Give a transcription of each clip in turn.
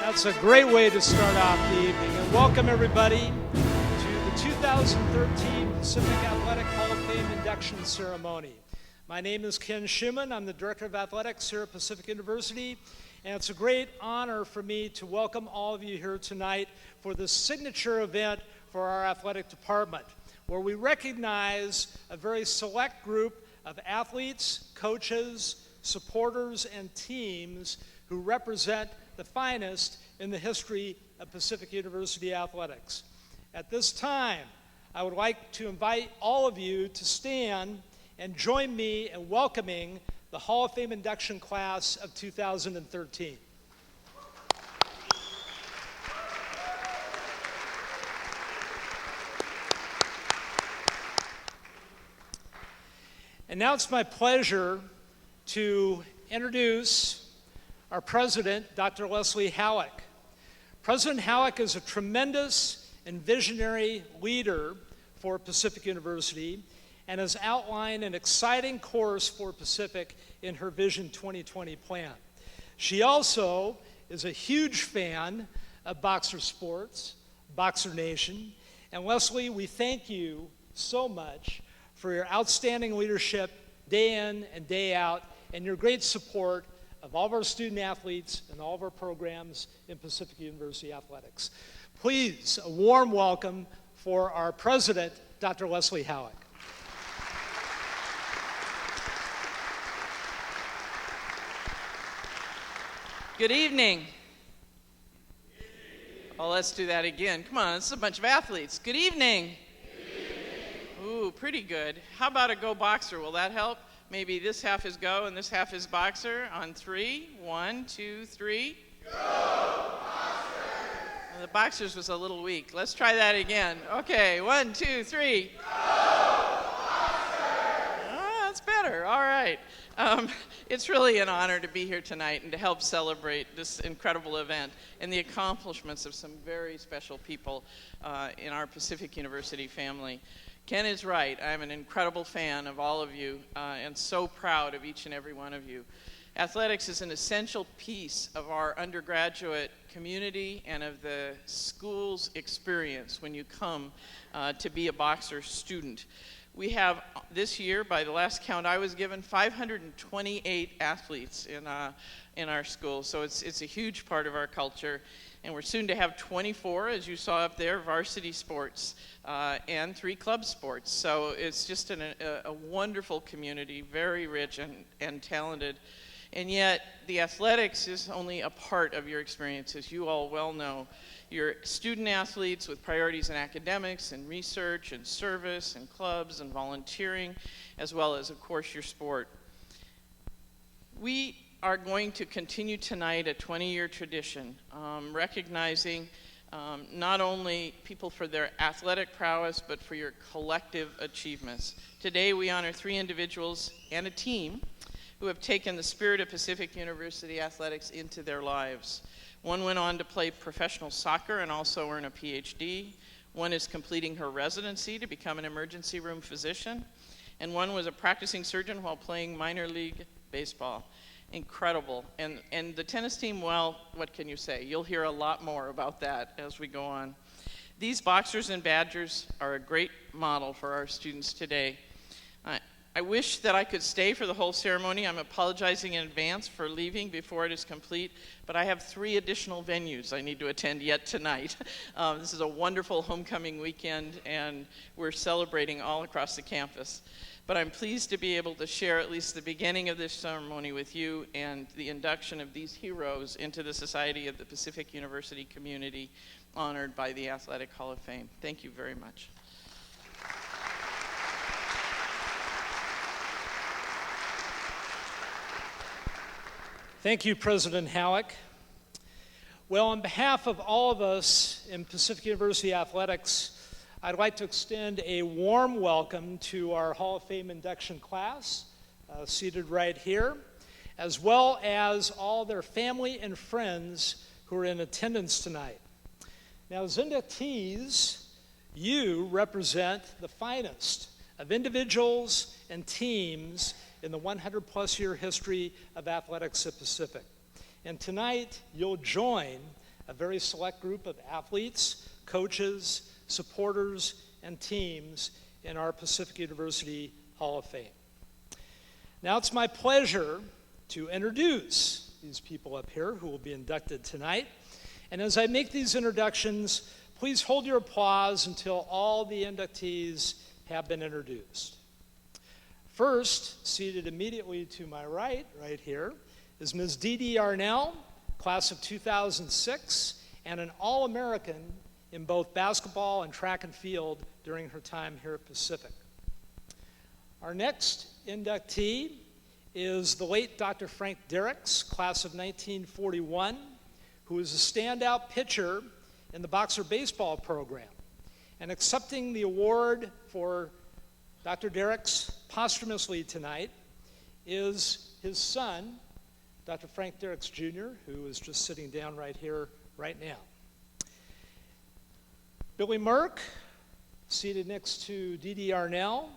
That's a great way to start off the evening. And welcome everybody to the 2013 Pacific Athletic Hall of Fame induction ceremony. My name is Ken Schumann. I'm the Director of Athletics here at Pacific University. And it's a great honor for me to welcome all of you here tonight for this signature event for our athletic department, where we recognize a very select group of athletes, coaches, supporters, and teams who represent the finest in the history of Pacific University athletics. At this time, I would like to invite all of you to stand and join me in welcoming the Hall of Fame induction class of 2013. And now it's my pleasure to introduce our president, Dr. Leslie Halleck. President Halleck is a tremendous and visionary leader for Pacific University and has outlined an exciting course for Pacific in her Vision 2020 plan. She also is a huge fan of boxer sports, Boxer Nation, and Leslie, we thank you so much for your outstanding leadership day in and day out and your great support of all of our student athletes and all of our programs in Pacific University athletics. Please, a warm welcome for our president, Dr. Leslie Halleck. Good evening. Oh, let's do that again. Come on, this is a bunch of athletes. Good evening. Ooh, pretty good. How about a go boxer? Will that help? Maybe this half is go and this half is boxer. On 3, 1, 2, 3. Go boxer! Well, the boxers was a little weak. Let's try that again. Okay, 1, 2, 3. Go boxer! Oh, that's better. All right. It's really an honor to be here tonight and to help celebrate this incredible event and the accomplishments of some very special people in our Pacific University family. Ken is right. I'm an incredible fan of all of you and so proud of each and every one of you. Athletics is an essential piece of our undergraduate community and of the school's experience when you come to be a boxer student. We have this year, by the last count I was given, 528 athletes in our school, so it's a huge part of our culture. And we're soon to have 24, as you saw up there, varsity sports and 3 club sports. So it's just a wonderful community, very rich and talented. And yet, the athletics is only a part of your experience, as you all well know. You're student athletes with priorities in academics and research and service and clubs and volunteering, as well as, of course, your sport. We are going to continue tonight a 20-year tradition, recognizing not only people for their athletic prowess, but for your collective achievements. Today, we honor 3 individuals and a team who have taken the spirit of Pacific University athletics into their lives. One went on to play professional soccer and also earn a PhD. One is completing her residency to become an emergency room physician. And one was a practicing surgeon while playing minor league baseball. Incredible. And the tennis team, well, what can you say? You'll hear a lot more about that as we go on. These boxers and badgers are a great model for our students today. I wish that I could stay for the whole ceremony. I'm apologizing in advance for leaving before it is complete, but I have 3 additional venues I need to attend yet tonight. This is a wonderful homecoming weekend, and we're celebrating all across the campus. But I'm pleased to be able to share at least the beginning of this ceremony with you and the induction of these heroes into the Society of the Pacific University community, honored by the Athletic Hall of Fame. Thank you very much. Thank you, President Halleck. Well, on behalf of all of us in Pacific University Athletics, I'd like to extend a warm welcome to our Hall of Fame induction class, seated right here, as well as all their family and friends who are in attendance tonight. Now, as inductees, you represent the finest of individuals and teams in the 100-plus year history of athletics at Pacific. And tonight, you'll join a very select group of athletes, coaches, supporters, and teams in our Pacific University Hall of Fame. Now it's my pleasure to introduce these people up here who will be inducted tonight. And as I make these introductions, please hold your applause until all the inductees have been introduced. First, seated immediately to my right here, is Ms. DeeDee Arnall, class of 2006, and an All-American in both basketball and track and field during her time here at Pacific. Our next inductee is the late Dr. Frank Dierickx, class of 1941, who is a standout pitcher in the boxer baseball program. And accepting the award for Dr. Dierickx posthumously tonight is his son, Dr. Frank Dierickx Jr., who is just sitting down right here, right now. Billey Merck, seated next to DeeDee Arnall,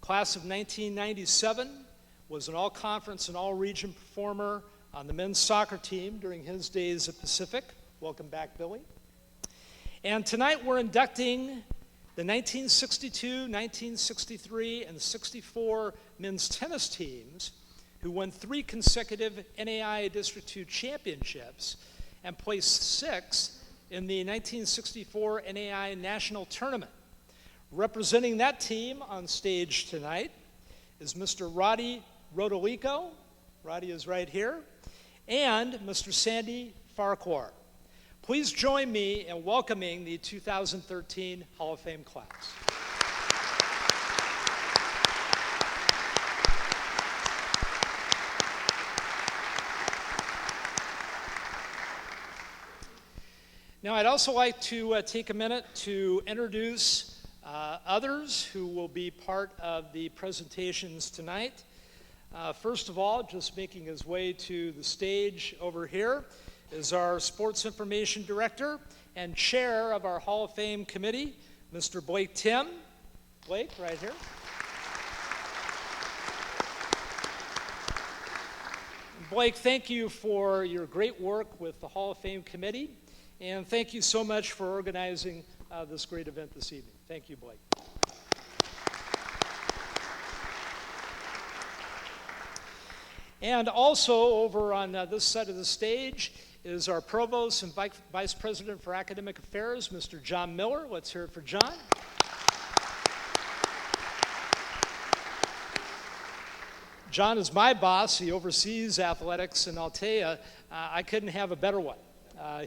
class of 1997, was an all-conference and all-region performer on the men's soccer team during his days at Pacific. Welcome back, Billy. And tonight we're inducting the 1962, 1963, and 64 men's tennis teams who won 3 consecutive NAIA District II championships and placed 6th in the 1964 NAIA National Tournament. Representing that team on stage tonight is Mr. Roddy Rodolico. Roddy is right here. And Mr. Sandy Farquhar. Please join me in welcoming the 2013 Hall of Fame class. Now, I'd also like to take a minute to introduce others who will be part of the presentations tonight. First of all, just making his way to the stage over here is our Sports Information Director and Chair of our Hall of Fame Committee, Mr. Blake Tim. Blake, right here. Blake, thank you for your great work with the Hall of Fame Committee, and thank you so much for organizing this great event this evening. Thank you, Blake. And also over on this side of the stage is our Provost and Vice President for Academic Affairs, Mr. John Miller. Let's hear it for John. John is my boss. He oversees athletics, and I'll tell you, I couldn't have a better one.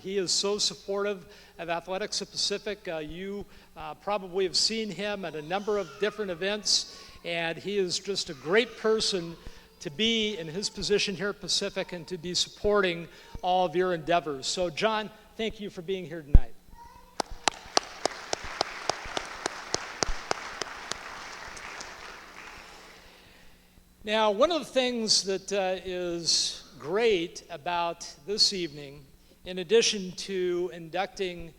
He is so supportive of athletics at Pacific. You probably have seen him at a number of different events, and he is just a great person to be in his position here at Pacific and to be supporting all of your endeavors. So, John, thank you for being here tonight. Now, one of the things that is great about this evening, in addition to inducting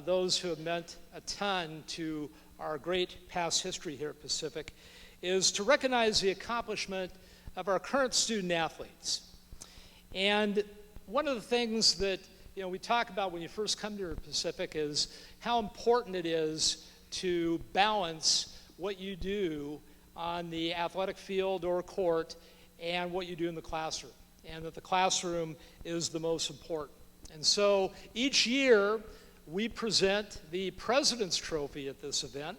those who have meant a ton to our great past history here at Pacific, is to recognize the accomplishment of our current student athletes. And one of the things that we talk about when you first come to Pacific is how important it is to balance what you do on the athletic field or court and what you do in the classroom, and that the classroom is the most important. And so each year we present the President's Trophy at this event.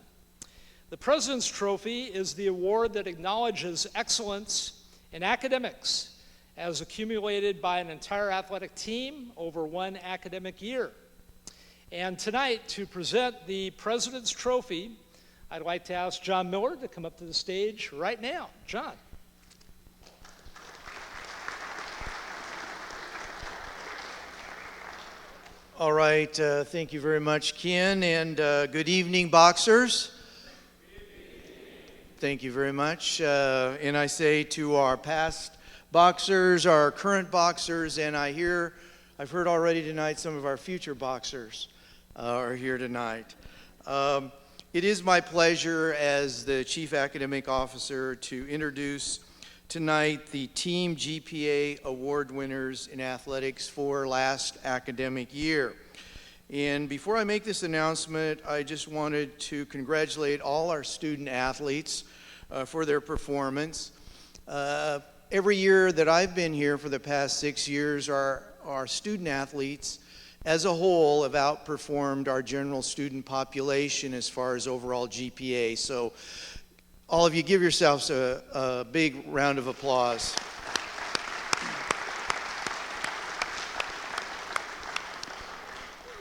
The President's Trophy is the award that acknowledges excellence in academics as accumulated by an entire athletic team over one academic year. And tonight, to present the President's Trophy, I'd like to ask John Miller to come up to the stage right now. John. All right, thank you very much, Ken, and good evening, boxers. Thank you very much. And I say to our past boxers, our current boxers, and I've heard already tonight some of our future boxers are here tonight. It is my pleasure as the Chief Academic Officer to introduce tonight the Team GPA Award winners in athletics for last academic year. And before I make this announcement, I just wanted to congratulate all our student athletes for their performance. Every year that I've been here for the past 6 years, our student athletes as a whole have outperformed our general student population as far as overall GPA. So all of you give yourselves a big round of applause.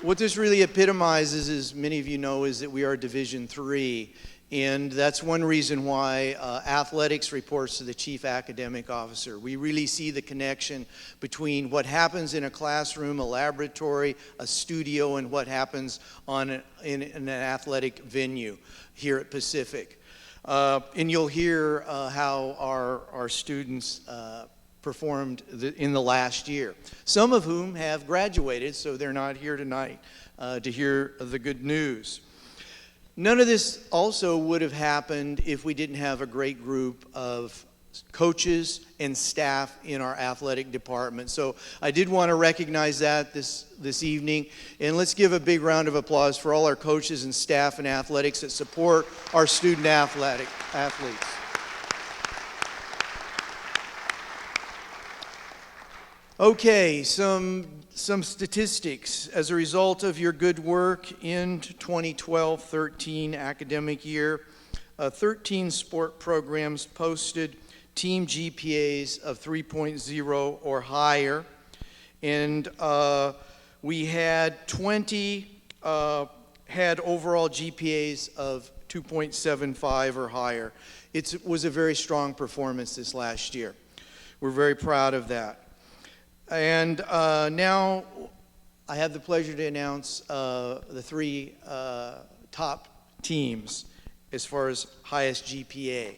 What this really epitomizes, as many of you know, is that we are Division III. And that's one reason why athletics reports to the chief academic officer. We really see the connection between what happens in a classroom, a laboratory, a studio, and what happens in an athletic venue here at Pacific. And you'll hear how our students performed in the last year, some of whom have graduated, so they're not here tonight to hear the good news. None of this also would have happened if we didn't have a great group of coaches and staff in our athletic department. So I did want to recognize that this evening. And let's give a big round of applause for all our coaches and staff in athletics that support our student athletes. Okay, some statistics. As a result of your good work in 2012-13 academic year, 13 sport programs posted team GPAs of 3.0 or higher, and we had 20 had overall GPAs of 2.75 or higher. It was a very strong performance this last year. We're very proud of that. And now I have the pleasure to announce the three top teams as far as highest GPA.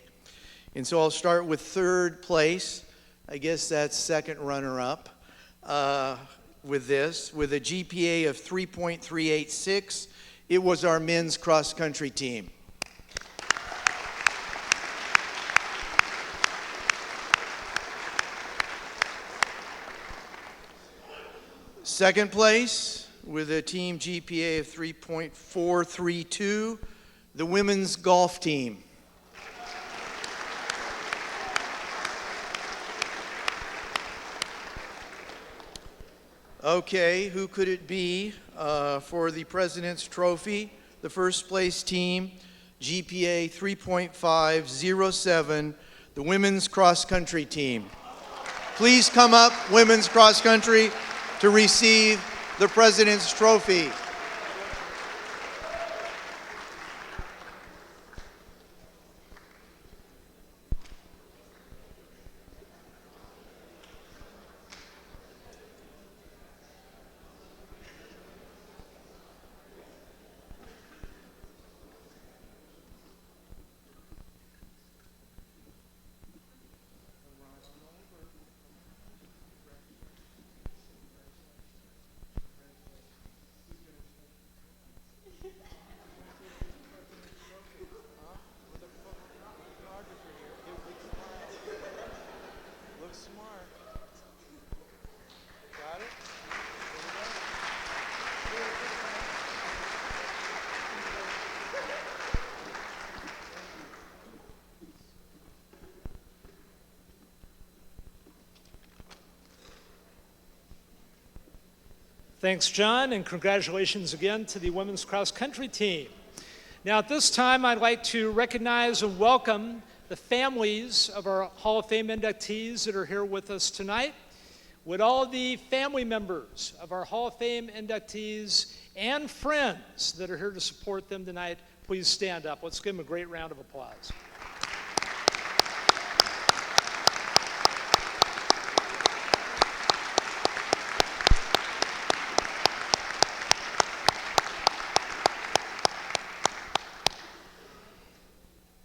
And so I'll start with third place. I guess that's second runner-up with this. With a GPA of 3.386, it was our men's cross-country team. Second place, with a team GPA of 3.432, the women's golf team. Okay, who could it be for the President's Trophy? The first place team, GPA 3.507, the women's cross-country team. Please come up, women's cross-country, to receive the President's Trophy. Thanks, John, and congratulations again to the women's cross-country team. Now, at this time, I'd like to recognize and welcome the families of our Hall of Fame inductees that are here with us tonight. Would all the family members of our Hall of Fame inductees and friends that are here to support them tonight please stand up? Let's give them a great round of applause.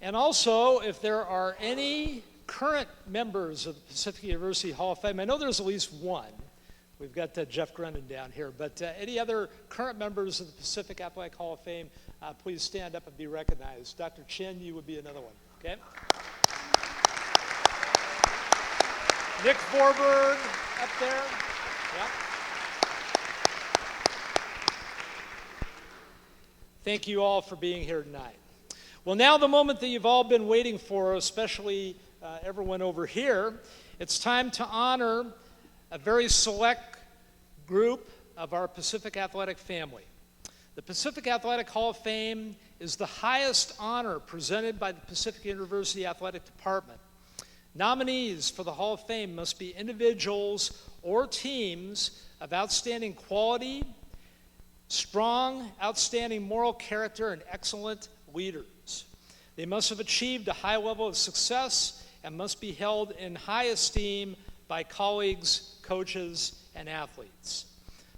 And also, if there are any current members of the Pacific University Hall of Fame, I know there's at least one. We've got Jeff Grunden down here, but any other current members of the Pacific Athletic Hall of Fame, please stand up and be recognized. Dr. Chin, you would be another one, okay? Nick Forberg up there. Yep. Thank you all for being here tonight. Well, now the moment that you've all been waiting for, especially everyone over here, it's time to honor a very select group of our Pacific Athletic family. The Pacific Athletic Hall of Fame is the highest honor presented by the Pacific University Athletic Department. Nominees for the Hall of Fame must be individuals or teams of outstanding quality, strong, outstanding moral character, and excellent leaders. They must have achieved a high level of success and must be held in high esteem by colleagues, coaches, and athletes.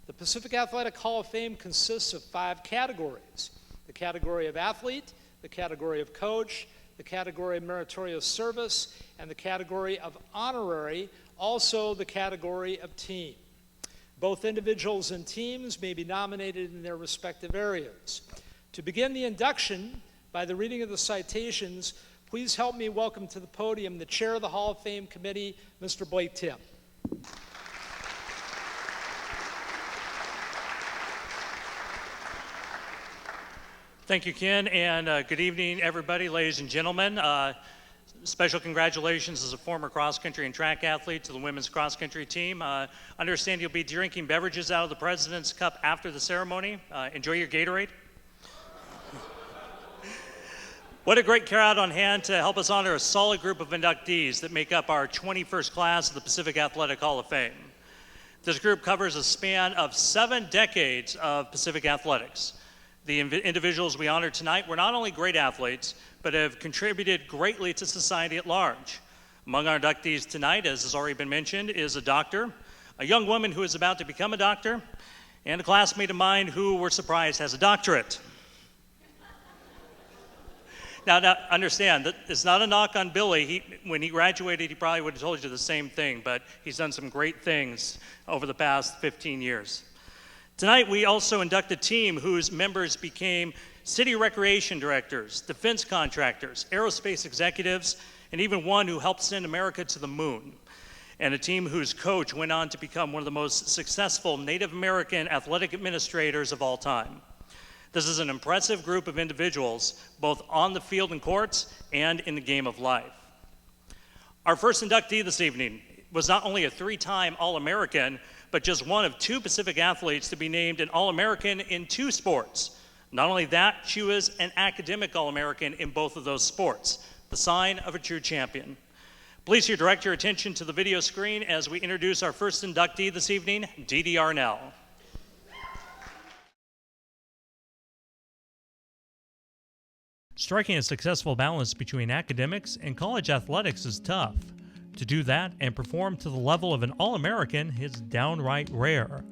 The Pacific Athletic Hall of Fame consists of 5 categories: the category of athlete, the category of coach, the category of meritorious service, and the category of honorary, also the category of team. Both individuals and teams may be nominated in their respective areas. To begin the induction, by the reading of the citations, please help me welcome to the podium the Chair of the Hall of Fame Committee, Mr. Blake Tim. Thank you, Ken, and good evening, everybody, ladies and gentlemen. Special congratulations as a former cross-country and track athlete to the women's cross-country team. Understand you'll be drinking beverages out of the President's Cup after the ceremony. Enjoy your Gatorade. What a great crowd on hand to help us honor a solid group of inductees that make up our 21st class of the Pacific Athletic Hall of Fame. This group covers a span of 7 decades of Pacific athletics. The individuals we honor tonight were not only great athletes, but have contributed greatly to society at large. Among our inductees tonight, as has already been mentioned, is a doctor, a young woman who is about to become a doctor, and a classmate of mine who, we're surprised, has a doctorate. Now, understand, that it's not a knock on Billy. When he graduated, he probably would have told you the same thing, but he's done some great things over the past 15 years. Tonight, we also induct a team whose members became city recreation directors, defense contractors, aerospace executives, and even one who helped send America to the moon. And a team whose coach went on to become one of the most successful Native American athletic administrators of all time. This is an impressive group of individuals, both on the field and courts and in the game of life. Our first inductee this evening was not only a 3-time All-American, but just one of 2 Pacific athletes to be named an All-American in 2 sports. Not only that, she was an academic All-American in both of those sports, the sign of a true champion. Please direct your attention to the video screen as we introduce our first inductee this evening, DeeDee Arnall. Striking a successful balance between academics and college athletics is tough. To do that and perform to the level of an All-American is downright rare.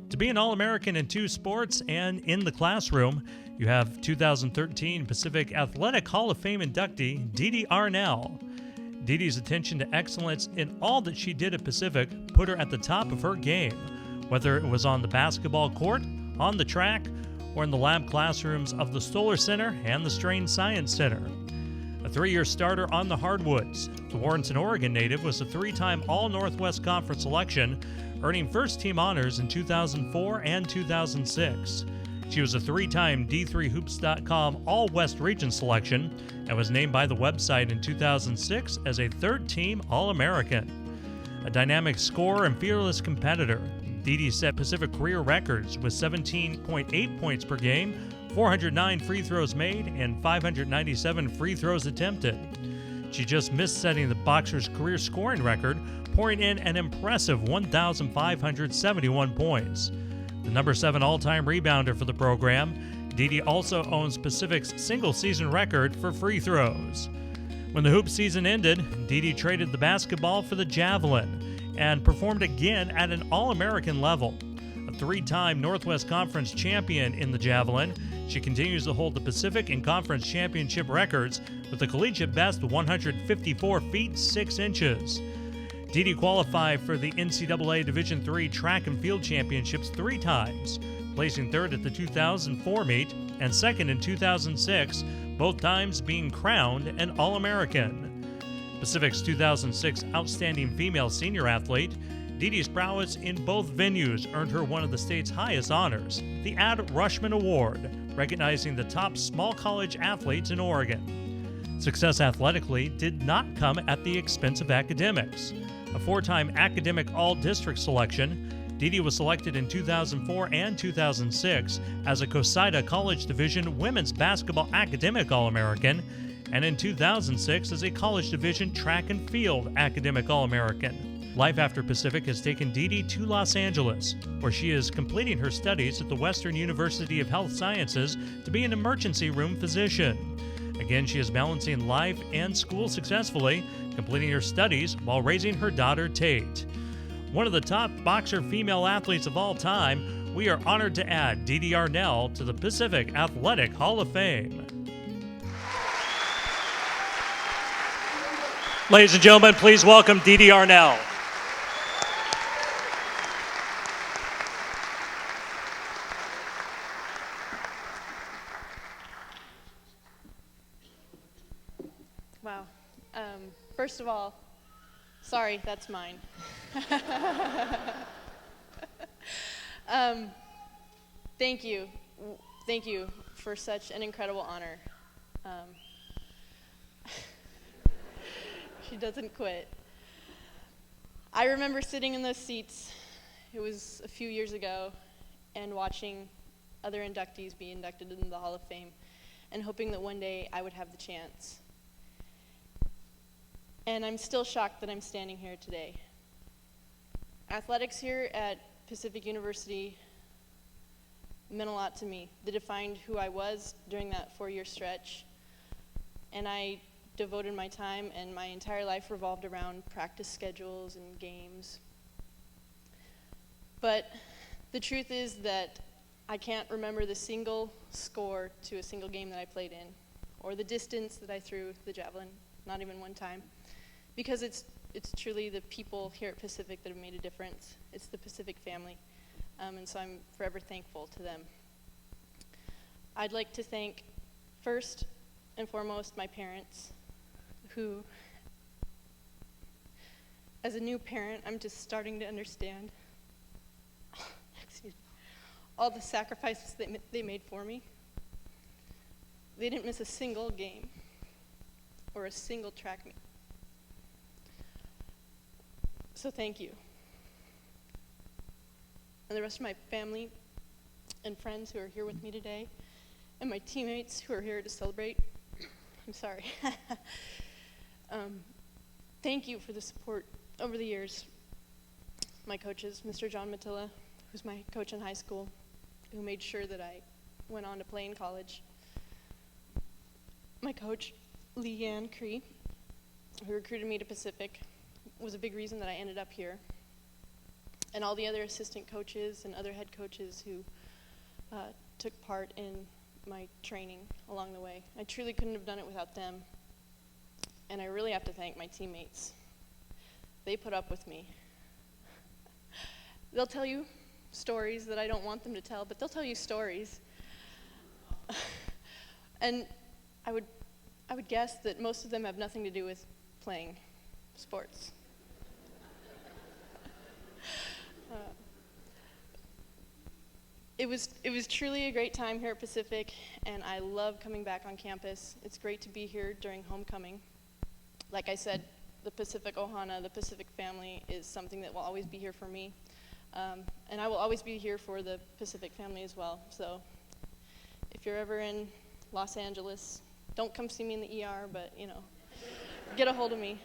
To be an All-American in 2 sports and in the classroom, you have 2013 Pacific Athletic Hall of Fame inductee DeeDee Arnall. DeeDee's attention to excellence in all that she did at Pacific put her at the top of her game, whether it was on the basketball court, on the track, or in the lab classrooms of the Stoller Center and the Strain Science Center. A 3-year starter on the hardwoods, the Warrenton, Oregon native was a 3-time All-Northwest Conference selection, earning first-team honors in 2004 and 2006. She was a 3-time D3Hoops.com All-West Region selection and was named by the website in 2006 as a 3rd-team All-American. A dynamic scorer and fearless competitor, DeeDee set Pacific career records with 17.8 points per game, 409 free throws made, and 597 free throws attempted. She just missed setting the boxer's career scoring record, pouring in an impressive 1,571 points. The number 7 all-time rebounder for the program, DeeDee also owns Pacific's single-season record for free throws. When the hoop season ended, DeeDee traded the basketball for the javelin and performed again at an All-American level. A 3-time Northwest Conference champion in the javelin, she continues to hold the Pacific and Conference championship records with the collegiate best 154 feet 6 inches. DeeDee qualified for the NCAA Division III Track and Field Championships 3 times, placing 3rd at the 2004 meet and 2nd in 2006, both times being crowned an All-American. Pacific's 2006 Outstanding Female Senior Athlete, DeeDee's prowess in both venues earned her one of the state's highest honors, the Ad Rushman Award, recognizing the top small college athletes in Oregon. Success athletically did not come at the expense of academics. A four-time academic all-district selection, DeeDee was selected in 2004 and 2006 as a COSIDA College Division Women's Basketball Academic All-American, and in 2006 as a College Division Track and Field Academic All-American. Life after Pacific has taken DeeDee to Los Angeles, where she is completing her studies at the Western University of Health Sciences to be an emergency room physician. Again, she is balancing life and school successfully, completing her studies while raising her daughter, Tate. One of the top boxer female athletes of all time, we are honored to add DeeDee Arnall to the Pacific Athletic Hall of Fame. Ladies and gentlemen, please welcome DeeDee Arnall. Wow. First of all, sorry, that's mine. Thank you. Thank you for such an incredible honor. She doesn't quit. I remember sitting in those seats, it was a few years ago, and watching other inductees be inducted into the Hall of Fame, and hoping that one day I would have the chance. And I'm still shocked that I'm standing here today. Athletics here at Pacific University meant a lot to me. They defined who I was during that 4-year stretch, and I devoted my time, and my entire life revolved around practice schedules and games. But the truth is that I can't remember the single score to a single game that I played in, or the distance that I threw the javelin, not even one time, because it's truly the people here at Pacific that have made a difference. It's the Pacific family, and so I'm forever thankful to them. I'd like to thank, first and foremost, my parents, who, as a new parent, I'm just starting to understand all the sacrifices they made for me. They didn't miss a single game or a single track meet. So thank you. And the rest of my family and friends who are here with me today, and my teammates who are here to celebrate. I'm sorry. Thank you for the support over the years. My coaches, Mr. John Matilla, who's my coach in high school, who made sure that I went on to play in college. My coach, Leanne Cree, who recruited me to Pacific, was a big reason that I ended up here. And all the other assistant coaches and other head coaches who took part in my training along the way. I truly couldn't have done it without them. And I really have to thank my teammates. They put up with me. They'll tell you stories that I don't want them to tell, but they'll tell you stories. And I would guess that most of them have nothing to do with playing sports. It was truly a great time here at Pacific, and I love coming back on campus. It's great to be here during homecoming. Like I said, the Pacific Ohana, the Pacific family, is something that will always be here for me. And I will always be here for the Pacific family as well. So if you're ever in Los Angeles, don't come see me in the ER, but get a hold of me.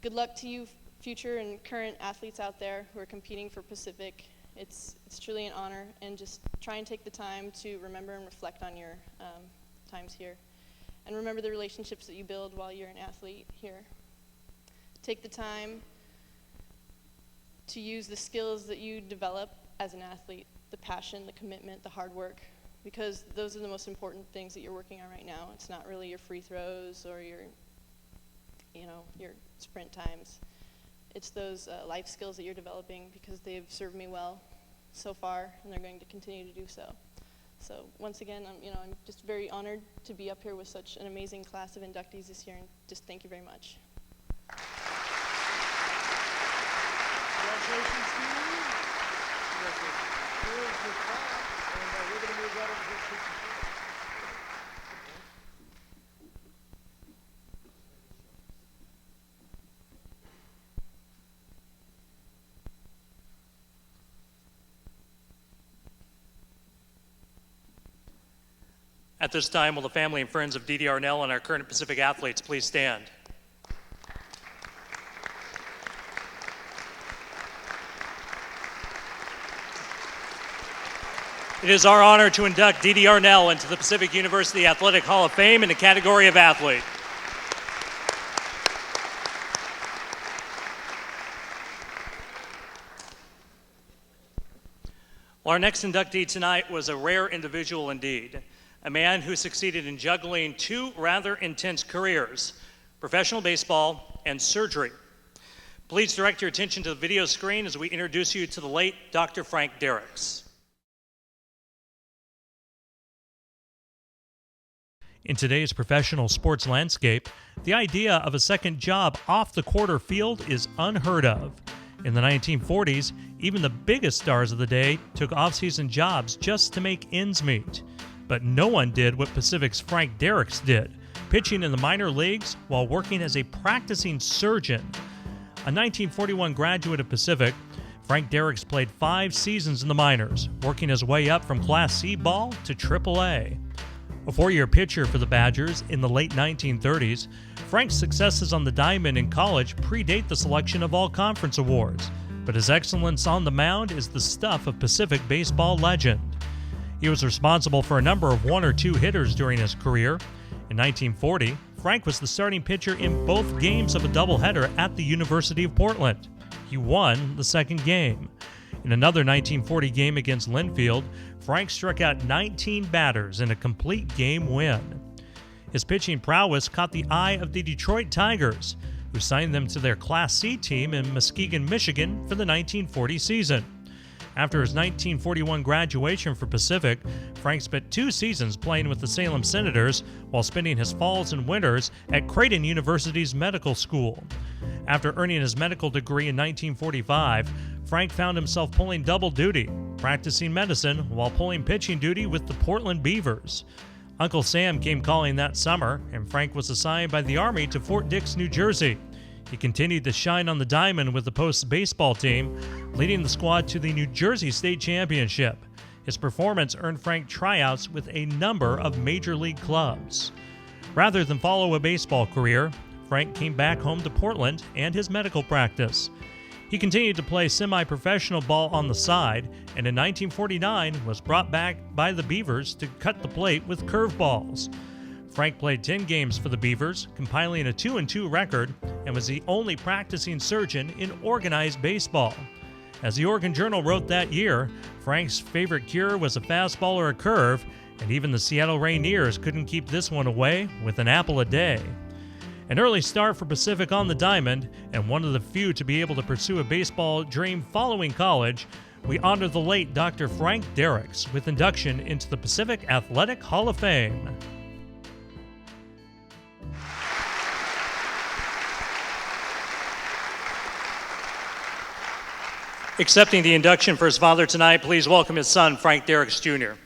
Good luck to you future and current athletes out there who are competing for Pacific. It's truly an honor, and just try and take the time to remember and reflect on your times here. And remember the relationships that you build while you're an athlete here. Take the time to use the skills that you develop as an athlete, the passion, the commitment, the hard work, because those are the most important things that you're working on right now. It's not really your free throws or your sprint times. It's those life skills that you're developing, because they've served me well so far, and they're going to continue to do so. So once again, I'm just very honored to be up here with such an amazing class of inductees this year, and just thank you very much. Congratulations to you. Here's your class, and we're going to move right over to the teacher. At this time, will the family and friends of DeeDee Arnall and our current Pacific athletes please stand? It is our honor to induct DeeDee Arnall into the Pacific University Athletic Hall of Fame in the category of athlete. Well, our next inductee tonight was a rare individual indeed, a man who succeeded in juggling two rather intense careers, professional baseball and surgery. Please direct your attention to the video screen as we introduce you to the late Dr. Frank Dierickx. In today's professional sports landscape, the idea of a second job off the quarter field is unheard of. In the 1940s, even the biggest stars of the day took off-season jobs just to make ends meet. But no one did what Pacific's Frank Dierickx did, pitching in the minor leagues while working as a practicing surgeon. A 1941 graduate of Pacific, Frank Dierickx played 5 seasons in the minors, working his way up from Class C ball to AAA. A 4-year pitcher for the Badgers in the late 1930s, Frank's successes on the diamond in college predate the selection of all conference awards, but his excellence on the mound is the stuff of Pacific baseball legend. He was responsible for a number of 1 or 2 hitters during his career. In 1940, Frank was the starting pitcher in both games of a doubleheader at the University of Portland. He won the second game. In another 1940 game against Linfield, Frank struck out 19 batters in a complete game win. His pitching prowess caught the eye of the Detroit Tigers, who signed them to their Class C team in Muskegon, Michigan for the 1940 season. After his 1941 graduation for Pacific, Frank spent 2 seasons playing with the Salem Senators while spending his falls and winters at Creighton University's medical school. After earning his medical degree in 1945, Frank found himself pulling double duty, practicing medicine while pulling pitching duty with the Portland Beavers. Uncle Sam came calling that summer, and Frank was assigned by the Army to Fort Dix, New Jersey. He continued to shine on the diamond with the Post's baseball team, leading the squad to the New Jersey State Championship. His performance earned Frank tryouts with a number of major league clubs. Rather than follow a baseball career, Frank came back home to Portland and his medical practice. He continued to play semi-professional ball on the side, and in 1949 was brought back by the Beavers to cut the plate with curveballs. Frank played 10 games for the Beavers, compiling a 2-2 record, and was the only practicing surgeon in organized baseball. As the Oregon Journal wrote that year, Frank's favorite cure was a fastball or a curve, and even the Seattle Rainiers couldn't keep this one away with an apple a day. An early start for Pacific on the diamond, and one of the few to be able to pursue a baseball dream following college, we honor the late Dr. Frank Dierickx with induction into the Pacific Athletic Hall of Fame. Accepting the induction for his father tonight, please welcome his son, Frank Dierickx Jr.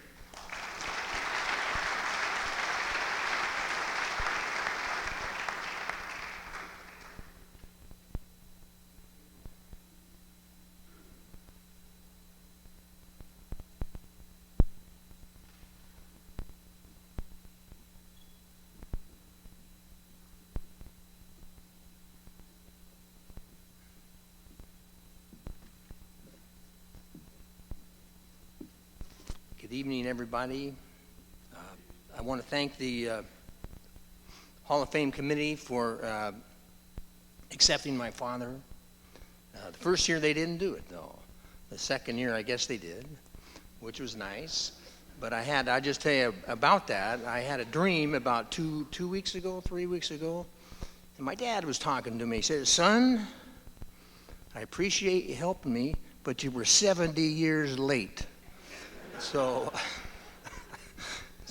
Good evening, everybody. I want to thank the Hall of Fame committee for accepting my father. The first year they didn't do it, though. The second year, I guess they did, which was nice. But I just tell you about that. I had a dream about 3 weeks ago, and my dad was talking to me. He said, "Son, I appreciate you helping me, but you were 70 years late." So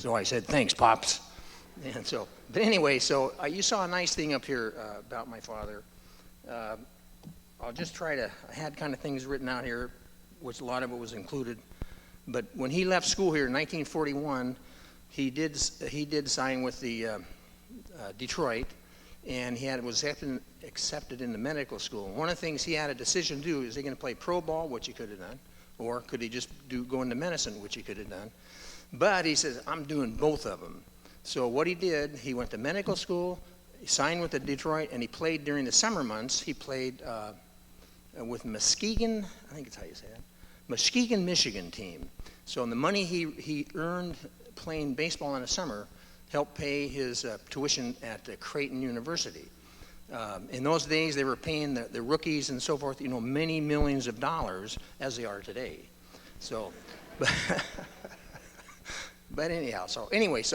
So I said, thanks, Pops. And so, but anyway, so you saw a nice thing up here about my father. I'll just try to, I had kind of things written out here, which a lot of it was included. But when he left school here in 1941, he did sign with the Detroit, and he was accepted into medical school. And one of the things he had a decision to do is he going to play pro ball, which he could have done, or could he just go into medicine, which he could have done. But he says, I'm doing both of them. So what he did, he went to medical school, he signed with the Detroit, and he played during the summer months. He played with Muskegon, I think it's how you say it, Muskegon, Michigan team. So the money he earned playing baseball in the summer helped pay his tuition at Creighton University. In those days, they were paying the rookies and so forth, many millions of dollars, as they are today. So, but anyhow, so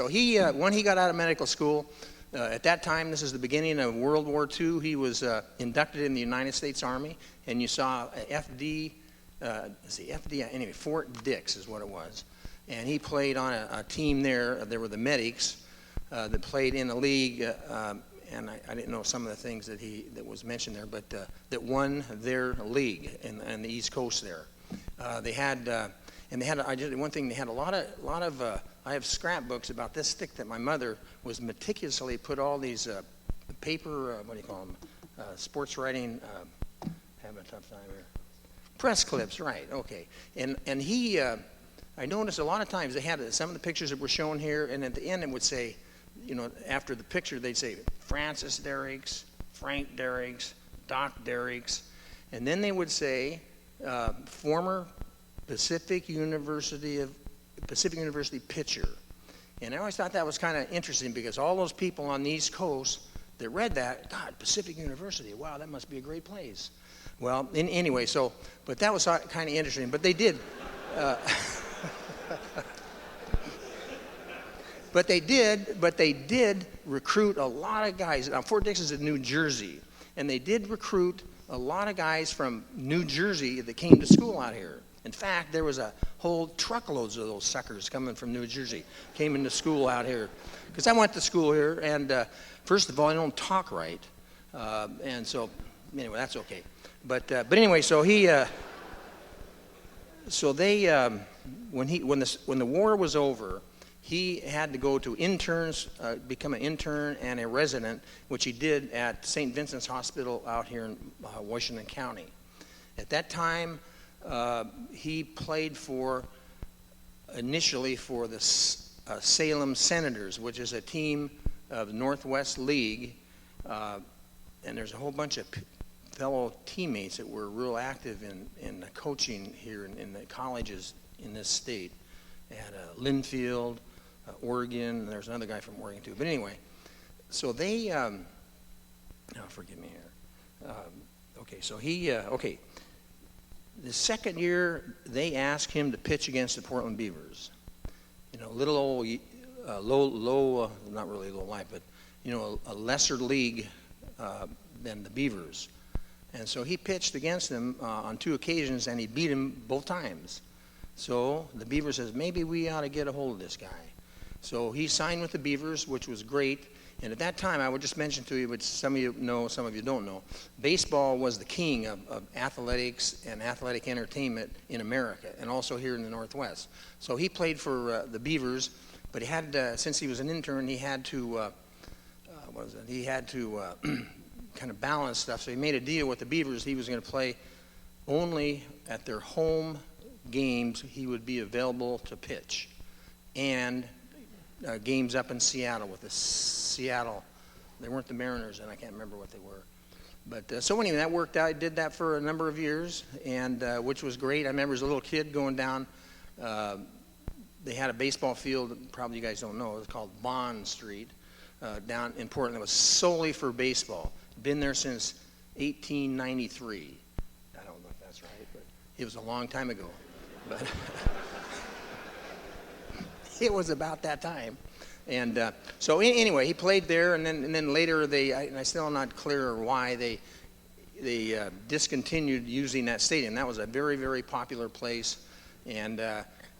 he, when he got out of medical school, at that time, this is the beginning of World War II, he was inducted in the United States Army, and you saw Fort Dix is what it was. And he played on a team there. There were the medics that played in a league, and I didn't know some of the things that was mentioned there, but that won their league in the East Coast there. They had one thing. They had a lot of. I have scrapbooks about this stick that my mother was meticulously put all these paper. What do you call them? Sports writing. Having a tough time here. Press clips, right? Okay. And he. I noticed a lot of times they had some of the pictures that were shown here, and at the end it would say, after the picture they'd say Francis Dierickx, Frank Dierickx, Doc Dierickx, and then they would say former Pacific University pitcher. And I always thought that was kind of interesting because all those people on the East Coast that read that, God, Pacific University, wow, that must be a great place. Well, anyway, but that was kind of interesting. But they did. But they did recruit a lot of guys. Now, Fort Dix is in New Jersey, and they did recruit a lot of guys from New Jersey that came to school out here. In fact, there was a whole truckloads of those suckers coming from New Jersey, came into school out here. Because I went to school here, and first of all, I don't talk right, and so anyway, that's okay. But anyway, so he, so they, when the war was over, he had to go to interns, become an intern and a resident, which he did at St. Vincent's Hospital out here in Washington County. At that time, he played initially for the Salem Senators, which is a team of the Northwest League, and there's a whole bunch of fellow teammates that were real active in coaching here in the colleges in this state. At Linfield, Oregon, and there's another guy from Oregon too. But anyway, so they, forgive me here. Okay, so he, the second year, they asked him to pitch against the Portland Beavers. Little old, low, not really low life, but, a lesser league than the Beavers. And so he pitched against them on 2 occasions, and he beat him both times. So the Beavers says, maybe we ought to get a hold of this guy. So he signed with the Beavers, which was great. And at that time, I would just mention to you, which some of you know, some of you don't know, baseball was the king of athletics and athletic entertainment in America, and also here in the Northwest. So he played for the Beavers, but he had, since he was an intern, he had to, He had to kind of balance stuff. So he made a deal with the Beavers. He was going to play only at their home games. He would be available to pitch, and games up in Seattle with the Seattle. They weren't the Mariners, and I can't remember what they were. But so anyway, that worked out. I did that for a number of years, and which was great. I remember as a little kid going down. They had a baseball field. Probably you guys don't know. It was called Bond Street down in Portland. It was solely for baseball. Been there since 1893. I don't know if that's right, but it was a long time ago. But it was about that time. And so anyway, he played there, and then later I still am not clear why they discontinued using that stadium. That was a very, very popular place, and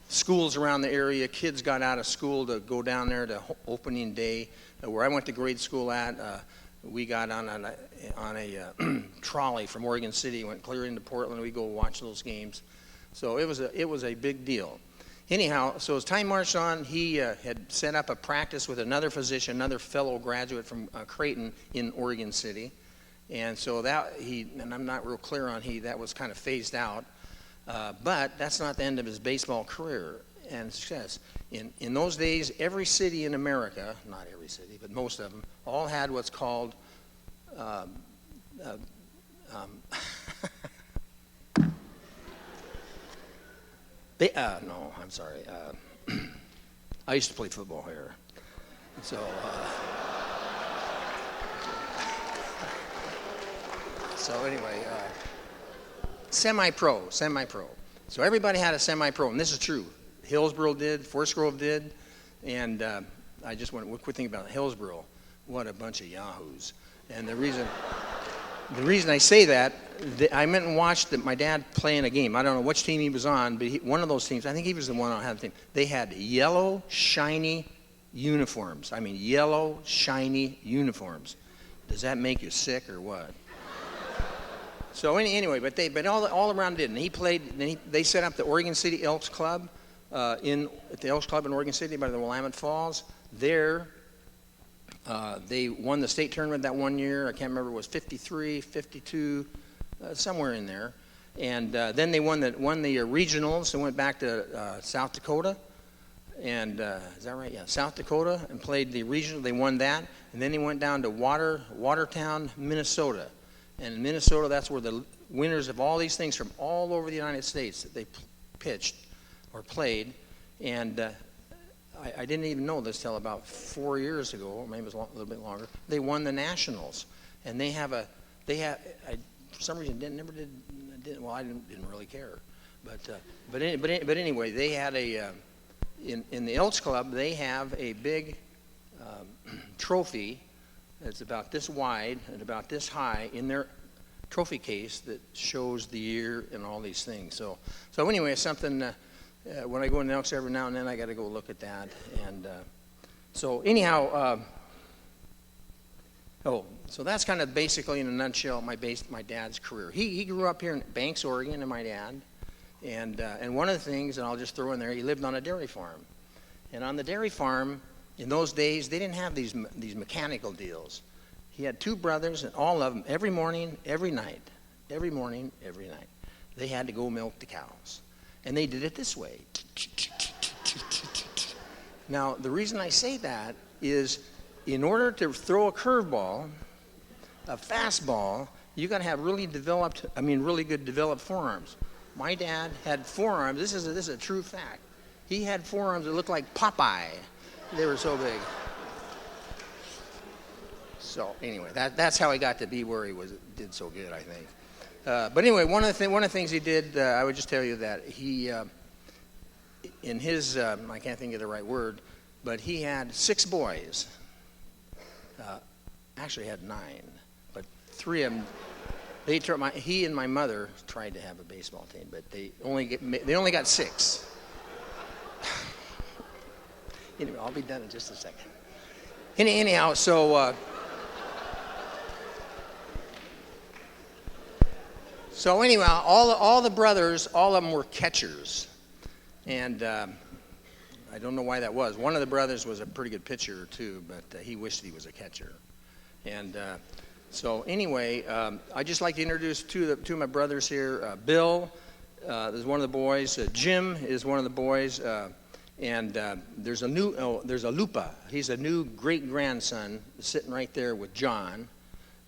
schools around the area. Kids got out of school to go down there to opening day. Where I went to grade school at, we got on a trolley from Oregon City, went clear into Portland. We go watch those games. So it was a big deal. Anyhow, so as time marched on, he had set up a practice with another physician, another fellow graduate from Creighton in Oregon City. And so and I'm not real clear on that was kind of phased out. But that's not the end of his baseball career and success. In those days, every city in America, not every city, but most of them, all had what's called no, I'm sorry. I used to play football here. So, anyway, semi-pro. So everybody had a semi-pro, and this is true. Hillsborough did, Forest Grove did, and I just want to quick think about Hillsborough. What a bunch of yahoos. And the reason I say that, I went and watched my dad play in a game. I don't know which team he was on, but one of those teams, I think he was the one on the team. They had yellow, shiny uniforms. I mean, yellow, shiny uniforms. Does that make you sick or what? So anyway, but all around did. And he played. They set up the Oregon City Elks Club at the Elks Club in Oregon City by the Willamette Falls. There, they won the state tournament that one year. I can't remember, it was 53, 52, somewhere in there. And then they won the regionals and went back to South Dakota. And is that right? Yeah, South Dakota, and played the regional. They won that. And then they went down to Watertown, Minnesota. And in Minnesota, that's where the winners of all these things from all over the United States that they pitched or played. And I didn't even know this till about 4 years ago, or maybe it was a little bit longer. They won the nationals, and I for some reason well, I didn't really care, but anyway, they had in the Elks Club, they have a big trophy that's about this wide and about this high in their trophy case that shows the year and all these things. So anyway, it's something. When I go in the Elks every now and then, I got to go look at that. And so anyhow, so that's kind of basically in a nutshell my dad's career. He grew up here in Banks, Oregon, and my dad. And one of the things, and I'll just throw in there, he lived on a dairy farm. And on the dairy farm, in those days, they didn't have these mechanical deals. He had two brothers, and all of them, every morning, every night, they had to go milk the cows. And they did it this way. Now, the reason I say that is in order to throw a curveball, a fastball, you got to have really good developed forearms. My dad had forearms. This is a true fact. He had forearms that looked like Popeye. They were so big. So anyway, that's how he got to be where he did so good, I think. But anyway, one of the things he did, I would just tell you that he, in his, I can't think of the right word, but he had 6 boys. Actually had 9, but 3 of them. He and my mother tried to have a baseball team, but they only got 6. Anyway, I'll be done in just a second. Anyhow, so anyway, all the brothers, all of them were catchers, and I don't know why that was. One of the brothers was a pretty good pitcher too, but he wished he was a catcher. And so anyway, I'd just like to introduce two of my brothers here. Bill is one of the boys. Jim is one of the boys. And there's a Lupa. He's a new great-grandson sitting right there with John.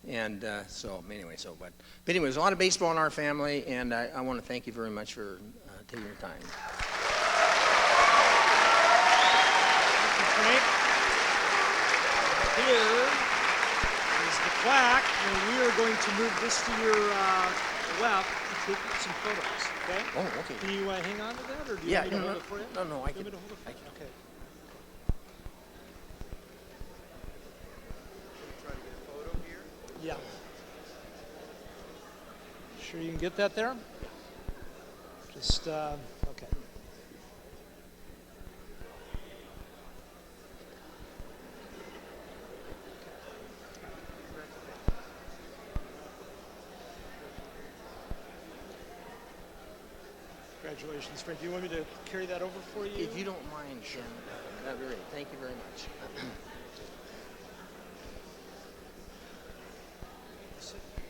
And but anyway, there's a lot of baseball in our family, and I want to thank you very much for taking your time. Thank you, Frank. Here is the plaque, and we are going to move this to your left and take some photos. Okay? Oh, okay. Can you hang on to that, or do you want me to hold it for you? No, I can. Want me to hold it for you? Okay. Try to get a photo here. Yeah. Sure you can get that there? Just, okay. Congratulations, Frank. Do you want me to carry that over for you? If you don't mind, Ken, that'd be great. Thank you very much.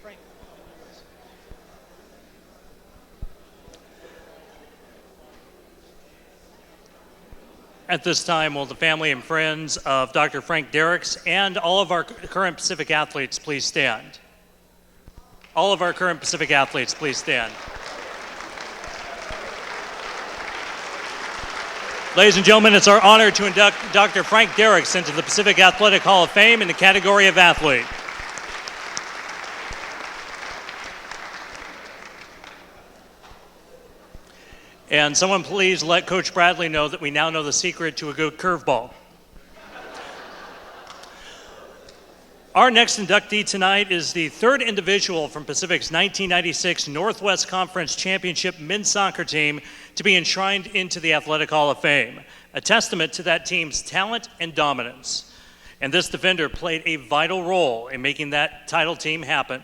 Frank. At this time, will the family and friends of Dr. Frank Dierickx and all of our current Pacific athletes please stand? All of our current Pacific athletes, please stand. Ladies and gentlemen, it's our honor to induct Dr. Frank Dierickx into the Pacific Athletic Hall of Fame in the category of athlete. And someone please let Coach Bradley know that we now know the secret to a good curveball. Our next inductee tonight is the third individual from Pacific's 1996 Northwest Conference Championship men's soccer team to be enshrined into the Athletic Hall of Fame, a testament to that team's talent and dominance. And this defender played a vital role in making that title team happen.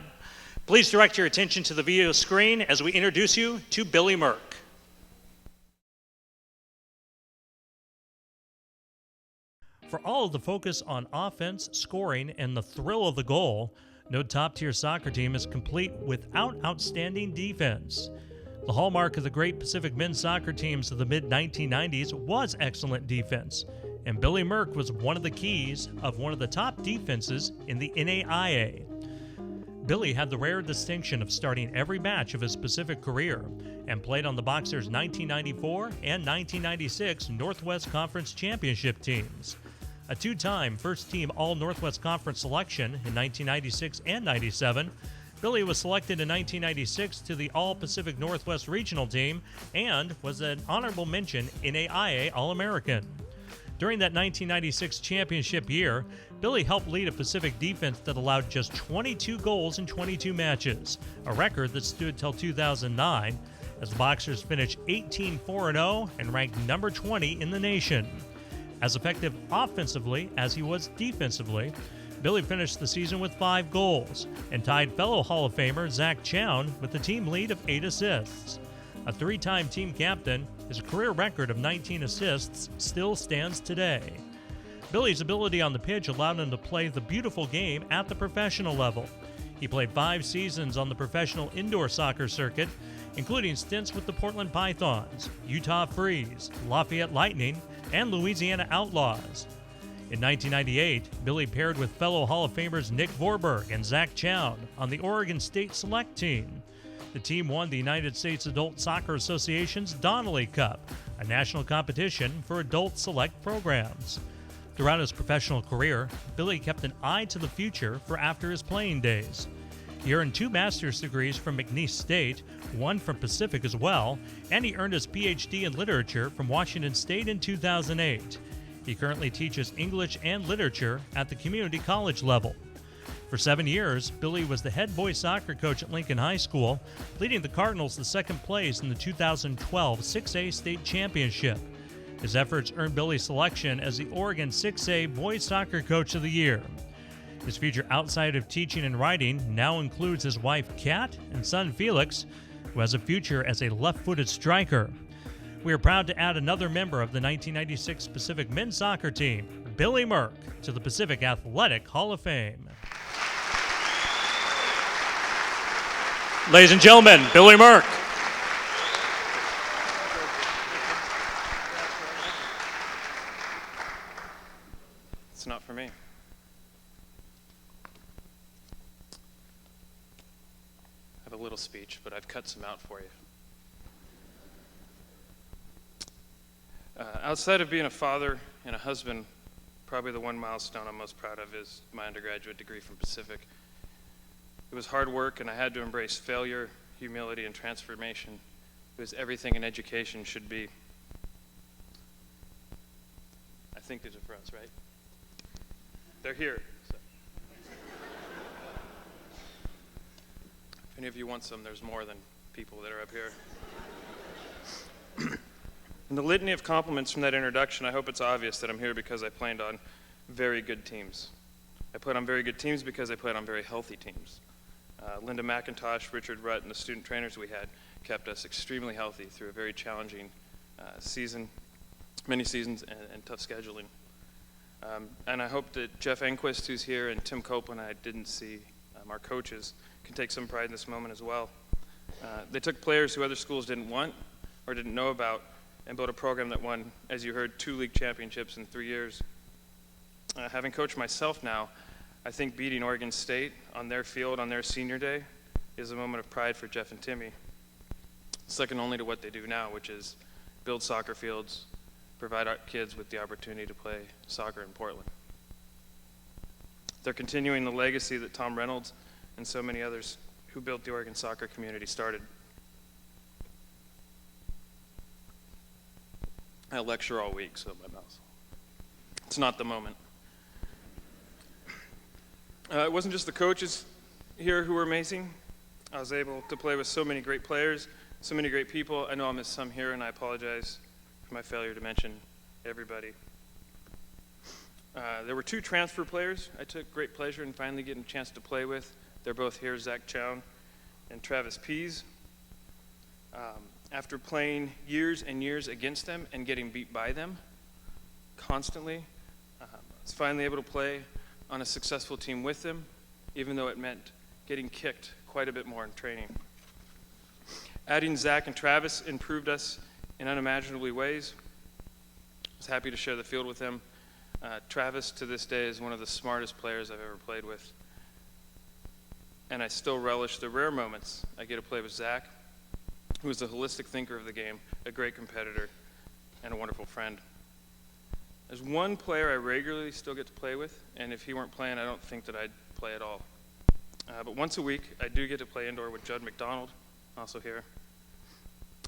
Please direct your attention to the video screen as we introduce you to Billey Merck. For all of the focus on offense, scoring, and the thrill of the goal, no top-tier soccer team is complete without outstanding defense. The hallmark of the great Pacific men's soccer teams of the mid-1990s was excellent defense, and Billey Merck was one of the keys of one of the top defenses in the NAIA. Billey had the rare distinction of starting every match of his Pacific career and played on the Boxers' 1994 and 1996 Northwest Conference Championship teams. A two-time first-team All-Northwest Conference selection in 1996 and 97, Billey was selected in 1996 to the All-Pacific Northwest Regional Team and was an honorable mention NAIA All-American. During that 1996 championship year, Billey helped lead a Pacific defense that allowed just 22 goals in 22 matches, a record that stood till 2009, as the Boxers finished 18-4-0 and ranked number 20 in the nation. As effective offensively as he was defensively, Billey finished the season with 5 goals and tied fellow Hall of Famer Zach Chown with the team lead of 8 assists. A 3-time team captain, his career record of 19 assists still stands today. Billey's ability on the pitch allowed him to play the beautiful game at the professional level. He played 5 seasons on the professional indoor soccer circuit, including stints with the Portland Pythons, Utah Freeze, Lafayette Lightning, and Louisiana Outlaws. In 1998, Billey paired with fellow Hall of Famers Nick Vorberg and Zach Chown on the Oregon State Select Team. The team won the United States Adult Soccer Association's Donnelly Cup, a national competition for adult select programs. Throughout his professional career, Billey kept an eye to the future for after his playing days. He earned 2 master's degrees from McNeese State, 1 from Pacific as well, and he earned his PhD in literature from Washington State in 2008. He currently teaches English and literature at the community college level. For 7 years, Billey was the head boys soccer coach at Lincoln High School, leading the Cardinals to 2nd place in the 2012 6A state championship. His efforts earned Billey selection as the Oregon 6A Boys Soccer Coach of the Year. His future outside of teaching and writing now includes his wife Kat and son Felix, who has a future as a left-footed striker. We are proud to add another member of the 1996 Pacific men's soccer team, Billey Merck, to the Pacific Athletic Hall of Fame. Ladies and gentlemen, Billey Merck. It's not for me. I have a little speech, but I've cut some out for you. Outside of being a father and a husband, probably the one milestone I'm most proud of is my undergraduate degree from Pacific. It was hard work, and I had to embrace failure, humility, and transformation. It was everything an education should be. I think these are for us, right? They're here. So. If any of you want some, there's more than people that are up here. In the litany of compliments from that introduction, I hope it's obvious that I'm here because I played on very good teams. I played on very good teams because I played on very healthy teams. Linda McIntosh, Richard Rutt, and the student trainers we had kept us extremely healthy through a very challenging season, many seasons, and tough scheduling. And I hope that Jeff Enquist, who's here, and Tim Copeland, I didn't see, our coaches, can take some pride in this moment as well. They took players who other schools didn't want or didn't know about and built a program that won, as you heard, 2 league championships in 3 years. Having coached myself now, I think beating Oregon State on their field on their senior day is a moment of pride for Jeff and Timmy. Second only to what they do now, which is build soccer fields, provide our kids with the opportunity to play soccer in Portland. They're continuing the legacy that Tom Reynolds and so many others who built the Oregon soccer community started. I lecture all week, so my mouth. It's not the moment. It wasn't just the coaches here who were amazing. I was able to play with so many great players, so many great people. I know I missed some here, and I apologize for my failure to mention everybody. There were 2 transfer players I took great pleasure in finally getting a chance to play with. They're both here, Zach Chown and Travis Pease. After playing years and years against them and getting beat by them constantly, I was finally able to play on a successful team with them, even though it meant getting kicked quite a bit more in training. Adding Zach and Travis improved us in unimaginably ways. I was happy to share the field with them. Travis, to this day, is one of the smartest players I've ever played with. And I still relish the rare moments I get to play with Zach, who is a holistic thinker of the game, a great competitor, and a wonderful friend. There's one player I regularly still get to play with, and if he weren't playing, I don't think that I'd play at all. But once a week, I do get to play indoor with Judd McDonald, also here.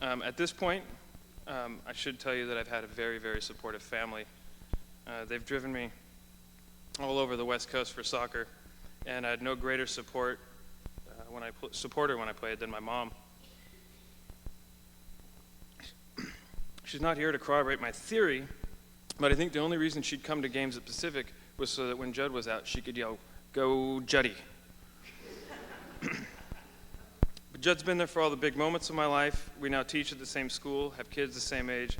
At this point, I should tell you that I've had a very, very supportive family. They've driven me all over the West Coast for soccer, and I had no greater supporter when I played than my mom. She's not here to corroborate my theory, but I think the only reason she'd come to games at Pacific was so that when Judd was out, she could yell, "Go Juddy." But Judd's been there for all the big moments of my life. We now teach at the same school, have kids the same age,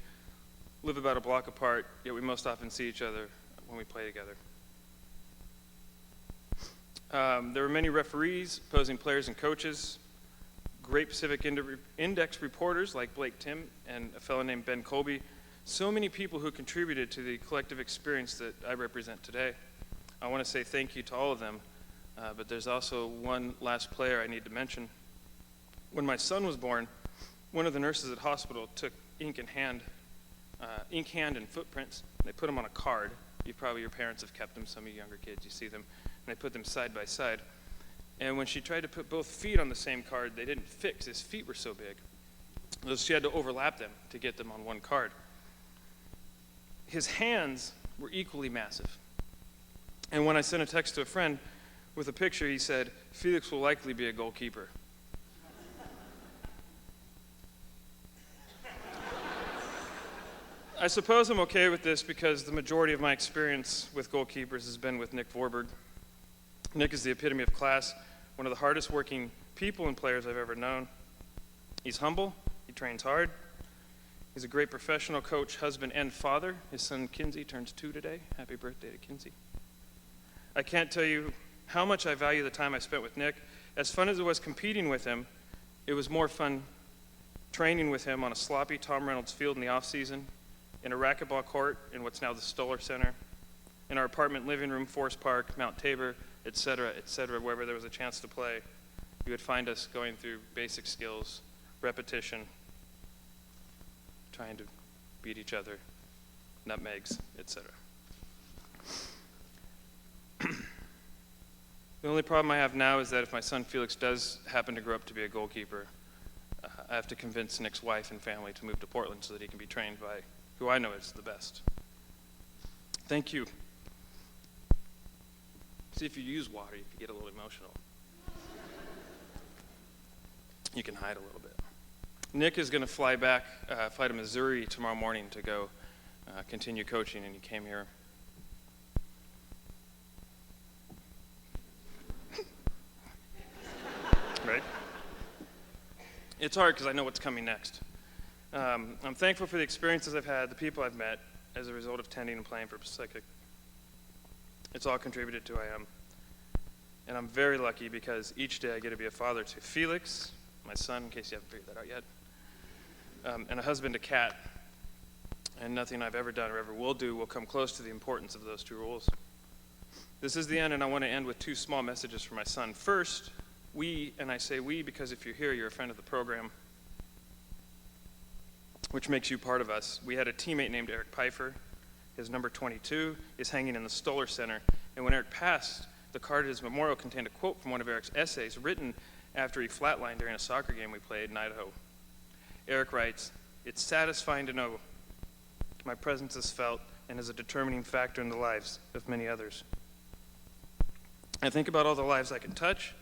live about a block apart, yet we most often see each other when we play together. There were many referees, opposing players and coaches, great Pacific Index reporters like Blake Tim and a fellow named Ben Colby, so many people who contributed to the collective experience that I represent today. I want to say thank you to all of them, but there's also one last player I need to mention. When my son was born, one of the nurses at hospital took ink hand and footprints. They put them on a card. Your parents have kept them, some of you younger kids, you see them, and they put them side by side. And when she tried to put both feet on the same card, they didn't fit 'cause his feet were so big. So she had to overlap them to get them on one card. His hands were equally massive. And when I sent a text to a friend with a picture, he said, "Felix will likely be a goalkeeper." I suppose I'm okay with this because the majority of my experience with goalkeepers has been with Nick Vorberg. Nick is the epitome of class, one of the hardest working people and players I've ever known. He's humble, he trains hard, he's a great professional coach, husband, and father. His son Kinsey turns 2 today. Happy birthday to Kinsey. I can't tell you how much I value the time I spent with Nick. As fun as it was competing with him, it was more fun training with him on a sloppy Tom Reynolds field in the off-season, in a racquetball court in what's now the Stoller Center, in our apartment living room, Forest Park, Mount Tabor, etc., wherever there was a chance to play. You would find us going through basic skills, repetition, trying to beat each other, nutmegs, etc. The only problem I have now is that if my son Felix does happen to grow up to be a goalkeeper, I have to convince Nick's wife and family to move to Portland so that he can be trained by who I know is the best. Thank you. See, if you use water, you can get a little emotional. You can hide a little bit. Nick is going to fly to Missouri tomorrow morning to go continue coaching, and he came here. Right? It's hard because I know what's coming next. I'm thankful for the experiences I've had, the people I've met as a result of tending and playing for Pacific. It's all contributed to who I am. And I'm very lucky because each day I get to be a father to Felix, my son, in case you haven't figured that out yet, and a husband to Kat. And nothing I've ever done or ever will do will come close to the importance of those two roles. This is the end, and I want to end with two small messages for my son. First, we, and I say we because if you're here, you're a friend of the program, which makes you part of us. We had a teammate named Eric Pfeiffer. His number 22 is hanging in the Stoller Center. And when Eric passed, the card at his memorial contained a quote from one of Eric's essays written after he flatlined during a soccer game we played in Idaho. Eric writes, "It's satisfying to know my presence is felt and is a determining factor in the lives of many others. I think about all the lives I can touch,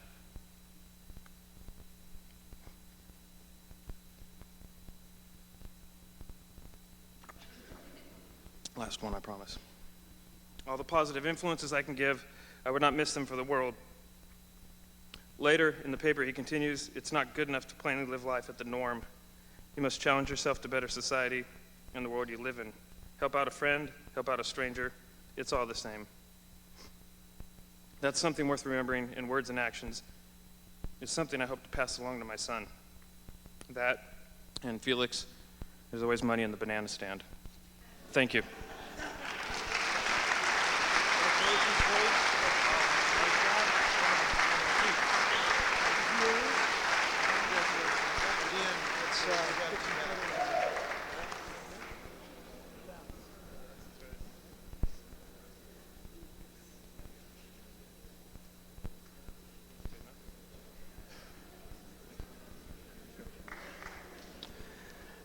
last one, I promise. All the positive influences I can give, I would not miss them for the world." Later in the paper, he continues, "It's not good enough to plainly live life at the norm. You must challenge yourself to better society and the world you live in. Help out a friend, help out a stranger. It's all the same." That's something worth remembering in words and actions. It's something I hope to pass along to my son. That, and Felix, there's always money in the banana stand. Thank you.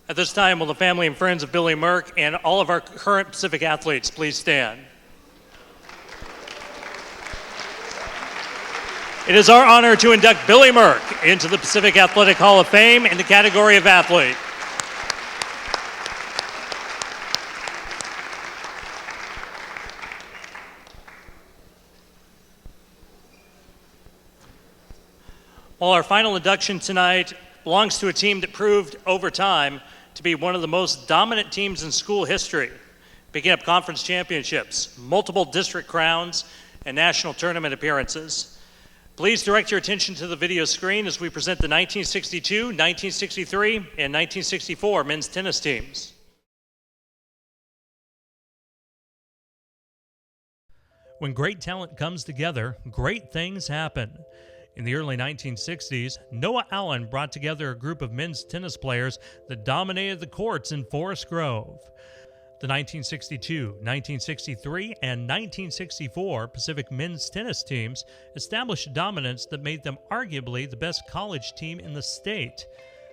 At this time, will the family and friends of Billey Merck and all of our current Pacific athletes please stand? It is our honor to induct Billey Merck into the Pacific Athletic Hall of Fame in the category of athlete. Well, our final induction tonight belongs to a team that proved over time to be one of the most dominant teams in school history, picking up conference championships, multiple district crowns, and national tournament appearances. Please direct your attention to the video screen as we present the 1962, 1963, and 1964 men's tennis teams. When great talent comes together, great things happen. In the early 1960s, Noah Allen brought together a group of men's tennis players that dominated the courts in Forest Grove. The 1962, 1963, and 1964 Pacific men's tennis teams established dominance that made them arguably the best college team in the state.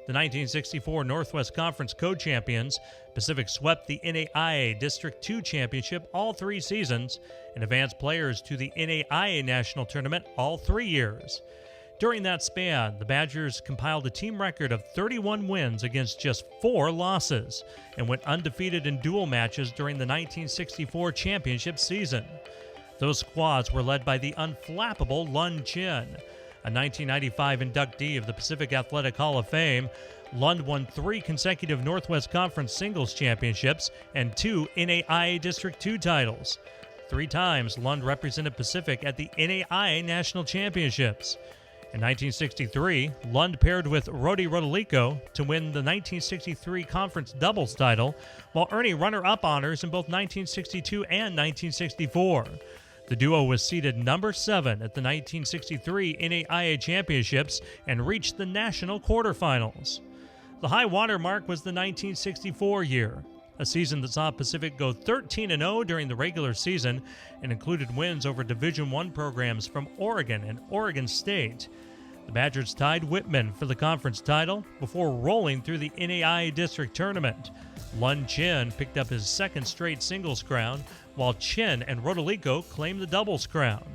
The 1964 Northwest Conference co-champions, Pacific swept the NAIA District 2 Championship all 3 seasons and advanced players to the NAIA National Tournament all 3 years. During that span, the Badgers compiled a team record of 31 wins against just 4 losses and went undefeated in dual matches during the 1964 championship season. Those squads were led by the unflappable Lund Chin. A 1995 inductee of the Pacific Athletic Hall of Fame, Lund won 3 consecutive Northwest Conference singles championships and 2 NAIA District 2 titles. 3 times, Lund represented Pacific at the NAIA National Championships. In 1963, Lund paired with Rodi Rodolico to win the 1963 conference doubles title, while earning runner-up honors in both 1962 and 1964. The duo was seeded number 7 at the 1963 NAIA Championships and reached the national quarterfinals. The high water mark was the 1964 year, a season that saw Pacific go 13-0 during the regular season and included wins over Division I programs from Oregon and Oregon State. The Badgers tied Whitman for the conference title before rolling through the NAIA District Tournament. Lund Chin picked up his 2nd straight singles crown, while Chin and Rodolico claimed the doubles crown.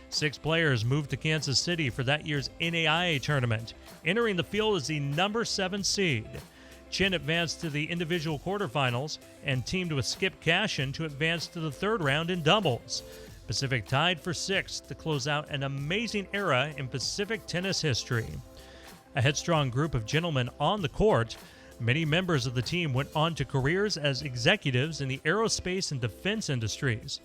6 players moved to Kansas City for that year's NAIA tournament, entering the field as the number 7 seed. Chin advanced to the individual quarterfinals and teamed with Skip Cashin to advance to the 3rd round in doubles. Pacific tied for 6th to close out an amazing era in Pacific tennis history. A headstrong group of gentlemen on the court, many members of the team went on to careers as executives in the aerospace and defense industries.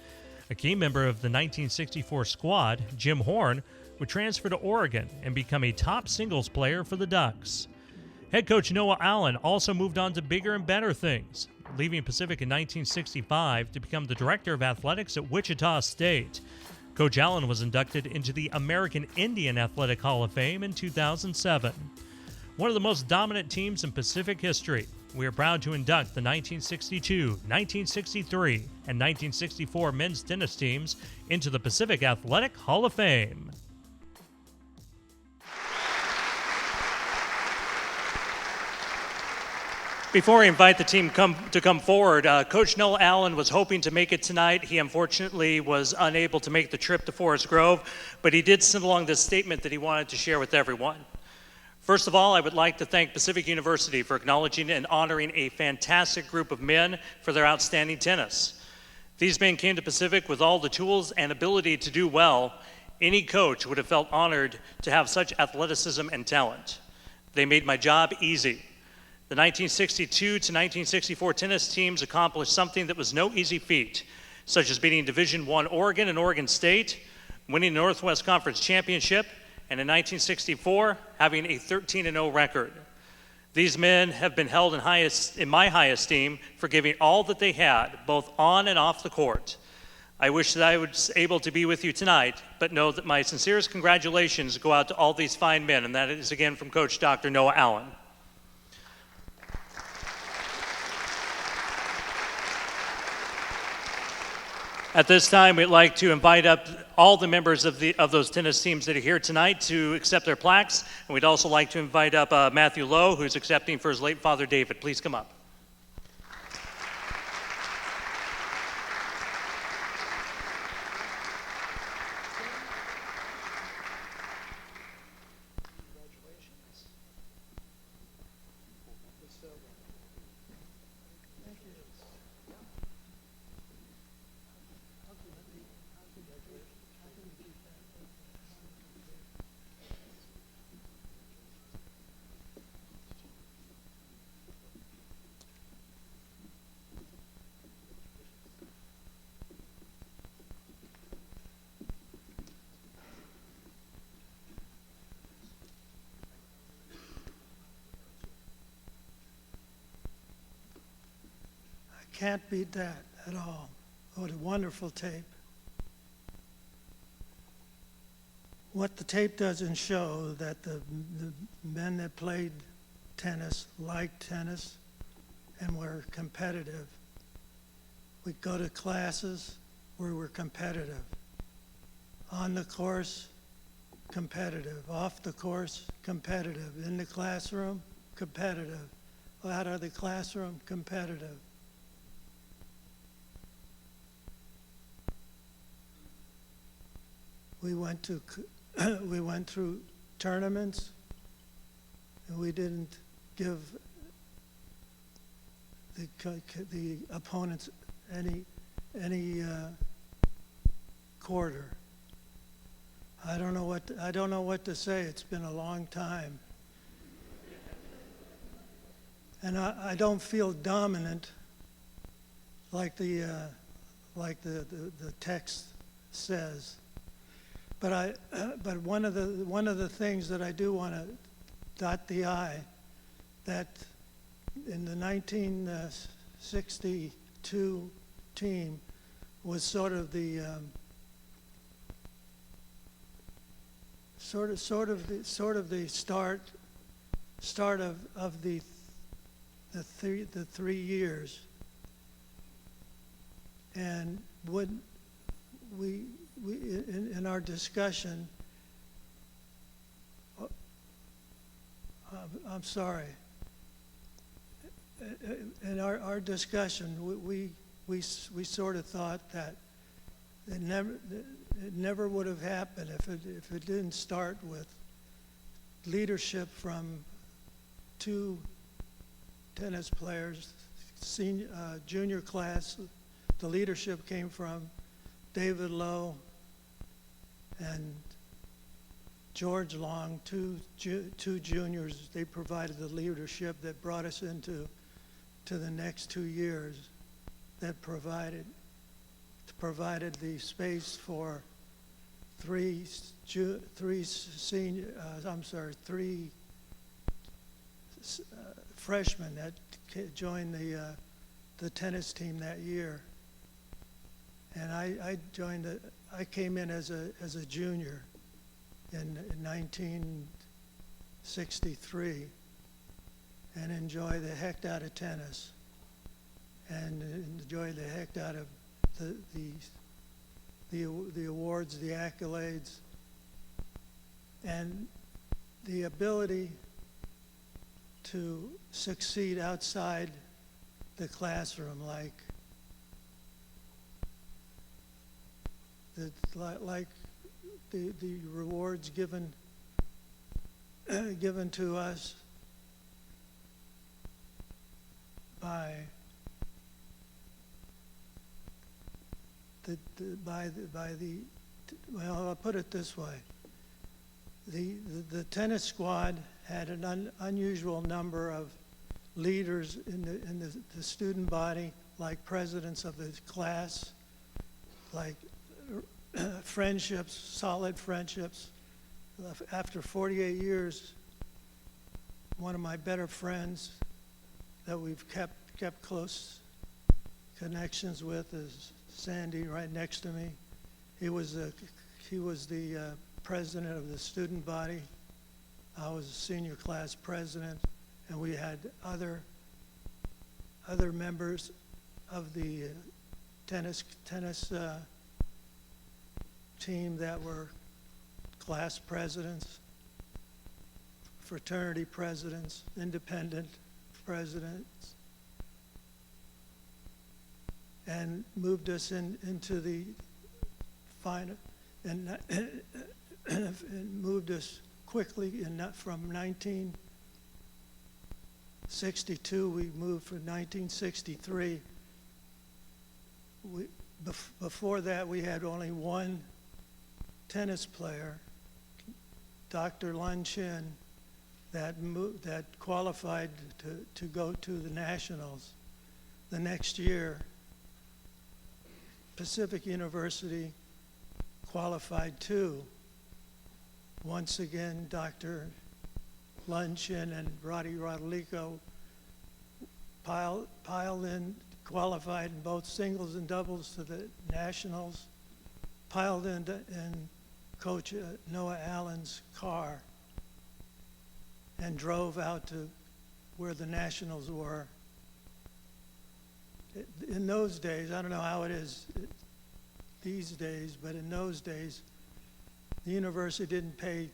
A key member of the 1964 squad, Jim Horn, would transfer to Oregon and become a top singles player for the Ducks. Head coach Noah Allen also moved on to bigger and better things, leaving Pacific in 1965 to become the director of athletics at Wichita State. Coach Allen was inducted into the American Indian Athletic Hall of Fame in 2007. One of the most dominant teams in Pacific history, we are proud to induct the 1962, 1963, and 1964 men's tennis teams into the Pacific Athletic Hall of Fame. Before I invite the team to come forward, Coach Noah Allen was hoping to make it tonight. He unfortunately was unable to make the trip to Forest Grove, but he did send along this statement that he wanted to share with everyone. First of all, I would like to thank Pacific University for acknowledging and honoring a fantastic group of men for their outstanding tennis. These men came to Pacific with all the tools and ability to do well. Any coach would have felt honored to have such athleticism and talent. They made my job easy. The 1962 to 1964 tennis teams accomplished something that was no easy feat, such as beating Division I Oregon and Oregon State, winning the Northwest Conference Championship, and in 1964, having a 13-0 record. These men have been held in my high esteem for giving all that they had, both on and off the court. I wish that I was able to be with you tonight, but know that my sincerest congratulations go out to all these fine men, and that is again from Coach Dr. Noah Allen. At this time, we'd like to invite up all the members of those tennis teams that are here tonight to accept their plaques. And we'd also like to invite up Matthew Lowe, who's accepting for his late father, David. Please come up. Can't beat that at all. What a wonderful tape. What the tape doesn't show that the men that played tennis liked tennis and were competitive. We'd go to classes where we're competitive. On the course, competitive. Off the course, competitive. In the classroom, competitive. Out of the classroom, competitive. We went through tournaments, and we didn't give the opponents any quarter. I don't know what to say. It's been a long time, and I don't feel dominant like the text says. But one of the things that I do want to dot the I, that in the 1962 team was sort of the start of the 3 years, and would we in our discussion, I'm sorry. In our discussion, we sort of thought that it never would have happened if it didn't start with leadership from 2 tennis players, junior class. The leadership came from David Lowe and George Long, two juniors, they provided the leadership that brought us into the next 2 years, that provided the space for three freshmen that joined the tennis team that year. And I came in as a junior in 1963 and enjoyed the heck out of tennis and enjoyed the heck out of the awards, the accolades, and the ability to succeed outside the classroom, like the rewards given to us by well, I'll put it this way. The tennis squad had an unusual number of leaders in the student body, like presidents of the class, like friendships, solid friendships. After 48 years, one of my better friends that we've kept close connections with is Sandy, right next to me. He was the president of the student body. I was a senior class president, and we had other members of the tennis team that were class presidents, fraternity presidents, independent presidents, and moved us into the final, and moved us quickly. From 1962, we moved from 1963. Before that, we had only one tennis player, Dr. Lun Chin, that qualified to go to the nationals. The next year, Pacific University qualified too. Once again, Dr. Lun Chin and Roddy Rodolico piled in, qualified in both singles and doubles to the nationals, piled in Coach Noah Allen's car and drove out to where the nationals were. In those days, I don't know how it is these days, but in those days, the university didn't pay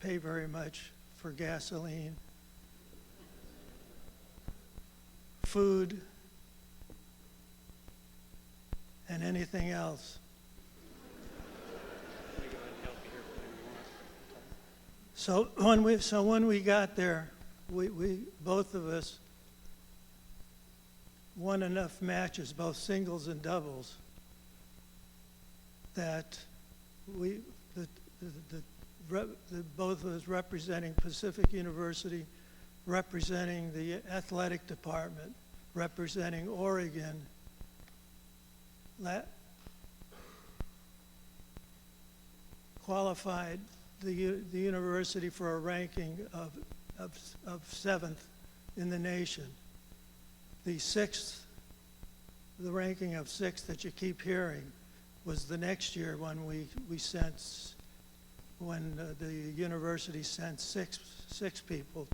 very much for gasoline, food, and anything else. So when we got there, we both of us won enough matches, both singles and doubles, that both of us representing Pacific University, representing the athletic department, representing Oregon, qualified the university for a ranking of 7th in the nation. The ranking of 6th that you keep hearing was the next year when the university sent six people.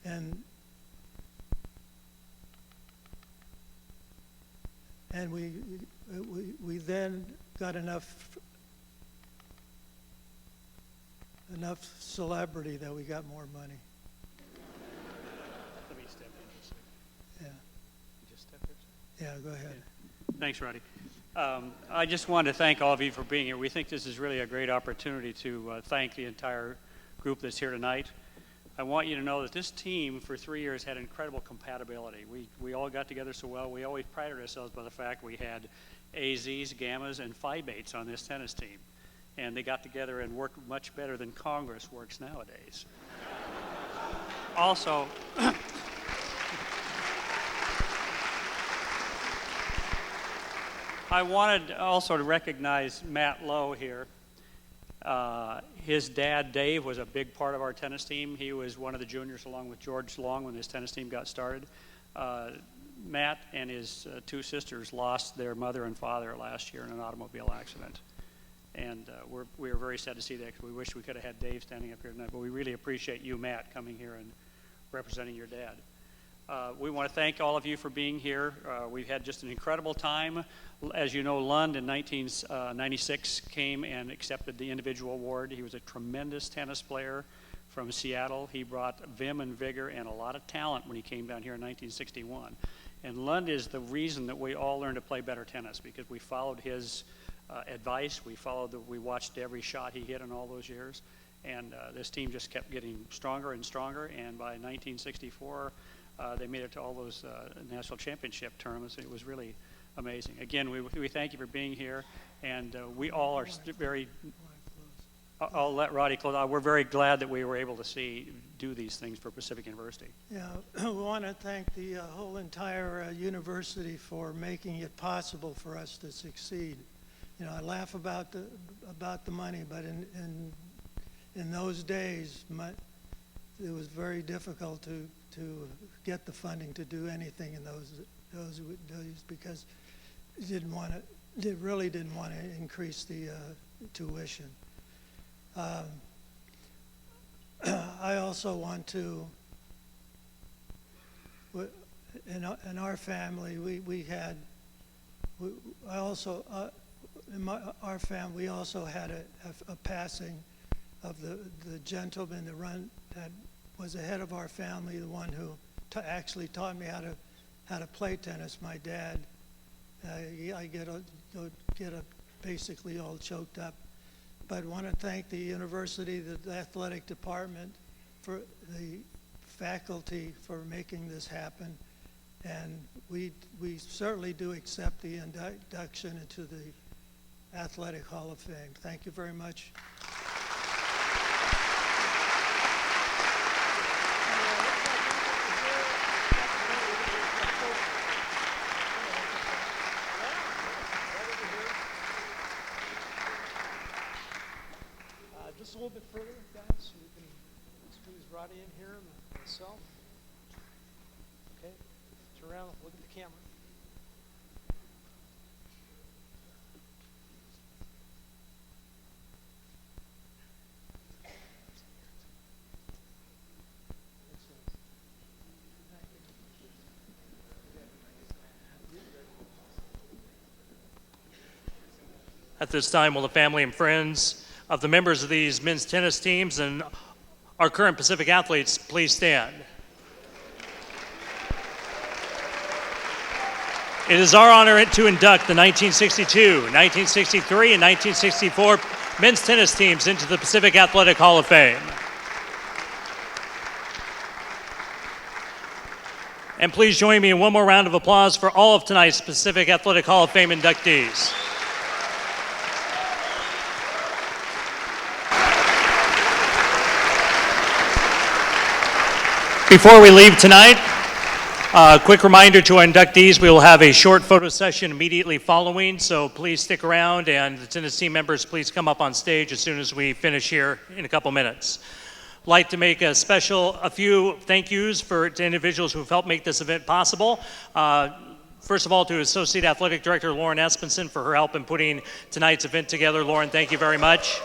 And we then got enough celebrity that we got more money. Let me step in just a second. Yeah. Just step here. Yeah, go ahead. Thanks, Roddy. I just wanted to thank all of you for being here. We think this is really a great opportunity to thank the entire group that's here tonight. I want you to know that this team for 3 years had incredible compatibility. We all got together so well. We always prided ourselves by the fact we had AZs, Gammas, and Phi Bates on this tennis team. and they got together and worked much better than Congress works nowadays. Also, I wanted also to recognize Matt Lowe here. His dad, Dave, was a big part of our tennis team. He was one of the juniors along with George Long when his tennis team got started. Matt and his two sisters lost their mother and father last year in an automobile accident. And we were very sad to see that because we wish we could have had Dave standing up here tonight. But we really appreciate you, Matt, coming here and representing your dad. We want to thank all of you for being here. We've had just an incredible time. As you know, Lund in 1996 came and accepted the individual award. He was a tremendous tennis player from Seattle. He brought vim and vigor and a lot of talent when he came down here in 1961. And Lund is the reason that we all learned to play better tennis, because we followed his advice. We watched every shot he hit in all those years. And this team just kept getting stronger and stronger. And by 1964, they made it to all those national championship tournaments. It was really amazing. Again, we thank you for being here. And we all are very... I'll let Roddy close. We're very glad that we were able to do these things for Pacific University. Yeah, we want to thank the whole entire university for making it possible for us to succeed. You know, I laugh about the money, but in those days, it was very difficult to get the funding to do anything in those days, because it really didn't want to increase the tuition. I also want to, in our family, our family, we also had a passing of the gentleman that was the head of our family, the one who actually taught me how to play tennis. My dad, I get basically all choked up. But I want to thank the university, the athletic department, for the faculty for making this happen. And we certainly do accept the induction into the Athletic Hall of Fame. Thank you very much. Just a little bit further, guys, so we can squeeze Roddy in here and myself. Okay, turn around, look at the camera. At this time, will the family and friends of the members of these men's tennis teams and our current Pacific athletes please stand? It is our honor to induct the 1962, 1963, and 1964 men's tennis teams into the Pacific Athletic Hall of Fame. And please join me in one more round of applause for all of tonight's Pacific Athletic Hall of Fame inductees. Before we leave tonight, a quick reminder to our inductees, we will have a short photo session immediately following, so please stick around, and the tennis team members, please come up on stage as soon as we finish here in a couple minutes. I'd like to make a few thank yous to individuals who have helped make this event possible. First of all, to Associate Athletic Director Lauren Espenson for her help in putting tonight's event together. Lauren, thank you very much.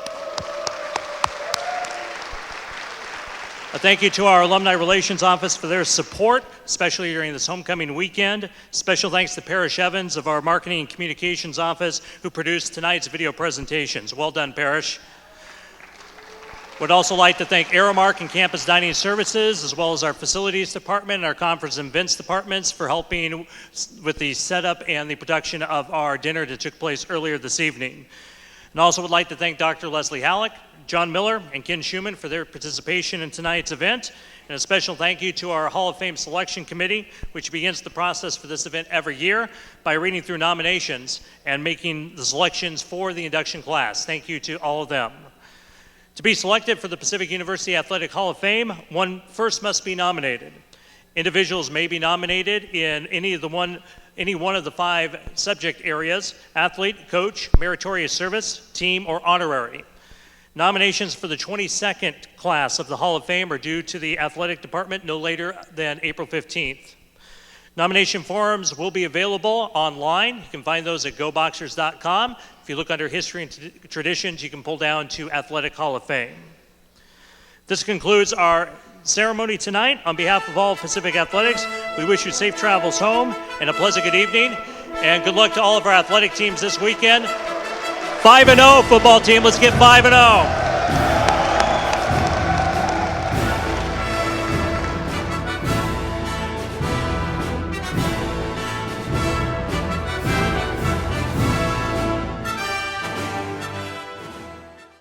A thank you to our Alumni Relations Office for their support, especially during this homecoming weekend. Special thanks to Parrish Evans of our Marketing and Communications Office, who produced tonight's video presentations. Well done, Parrish. Would also like to thank Aramark and Campus Dining Services, as well as our Facilities Department and our Conference and Events Departments for helping with the setup and the production of our dinner that took place earlier this evening. And also would like to thank Dr. Leslie Halleck, John Miller and Ken Schumann for their participation in tonight's event. And a special thank you to our Hall of Fame Selection Committee, which begins the process for this event every year by reading through nominations and making the selections for the induction class. Thank you to all of them. To be selected for the Pacific University Athletic Hall of Fame, one first must be nominated. Individuals may be nominated in any one of the 5 subject areas: athlete, coach, meritorious service, team, or honorary. Nominations for the 22nd class of the Hall of Fame are due to the athletic department no later than April 15th. Nomination forms will be available online. You can find those at goboxers.com. If you look under History and Traditions, you can pull down to Athletic Hall of Fame. This concludes our ceremony tonight. On behalf of all Pacific Athletics, we wish you safe travels home and a pleasant good evening. And good luck to all of our athletic teams this weekend. 5-0 football team. Let's get 5-0.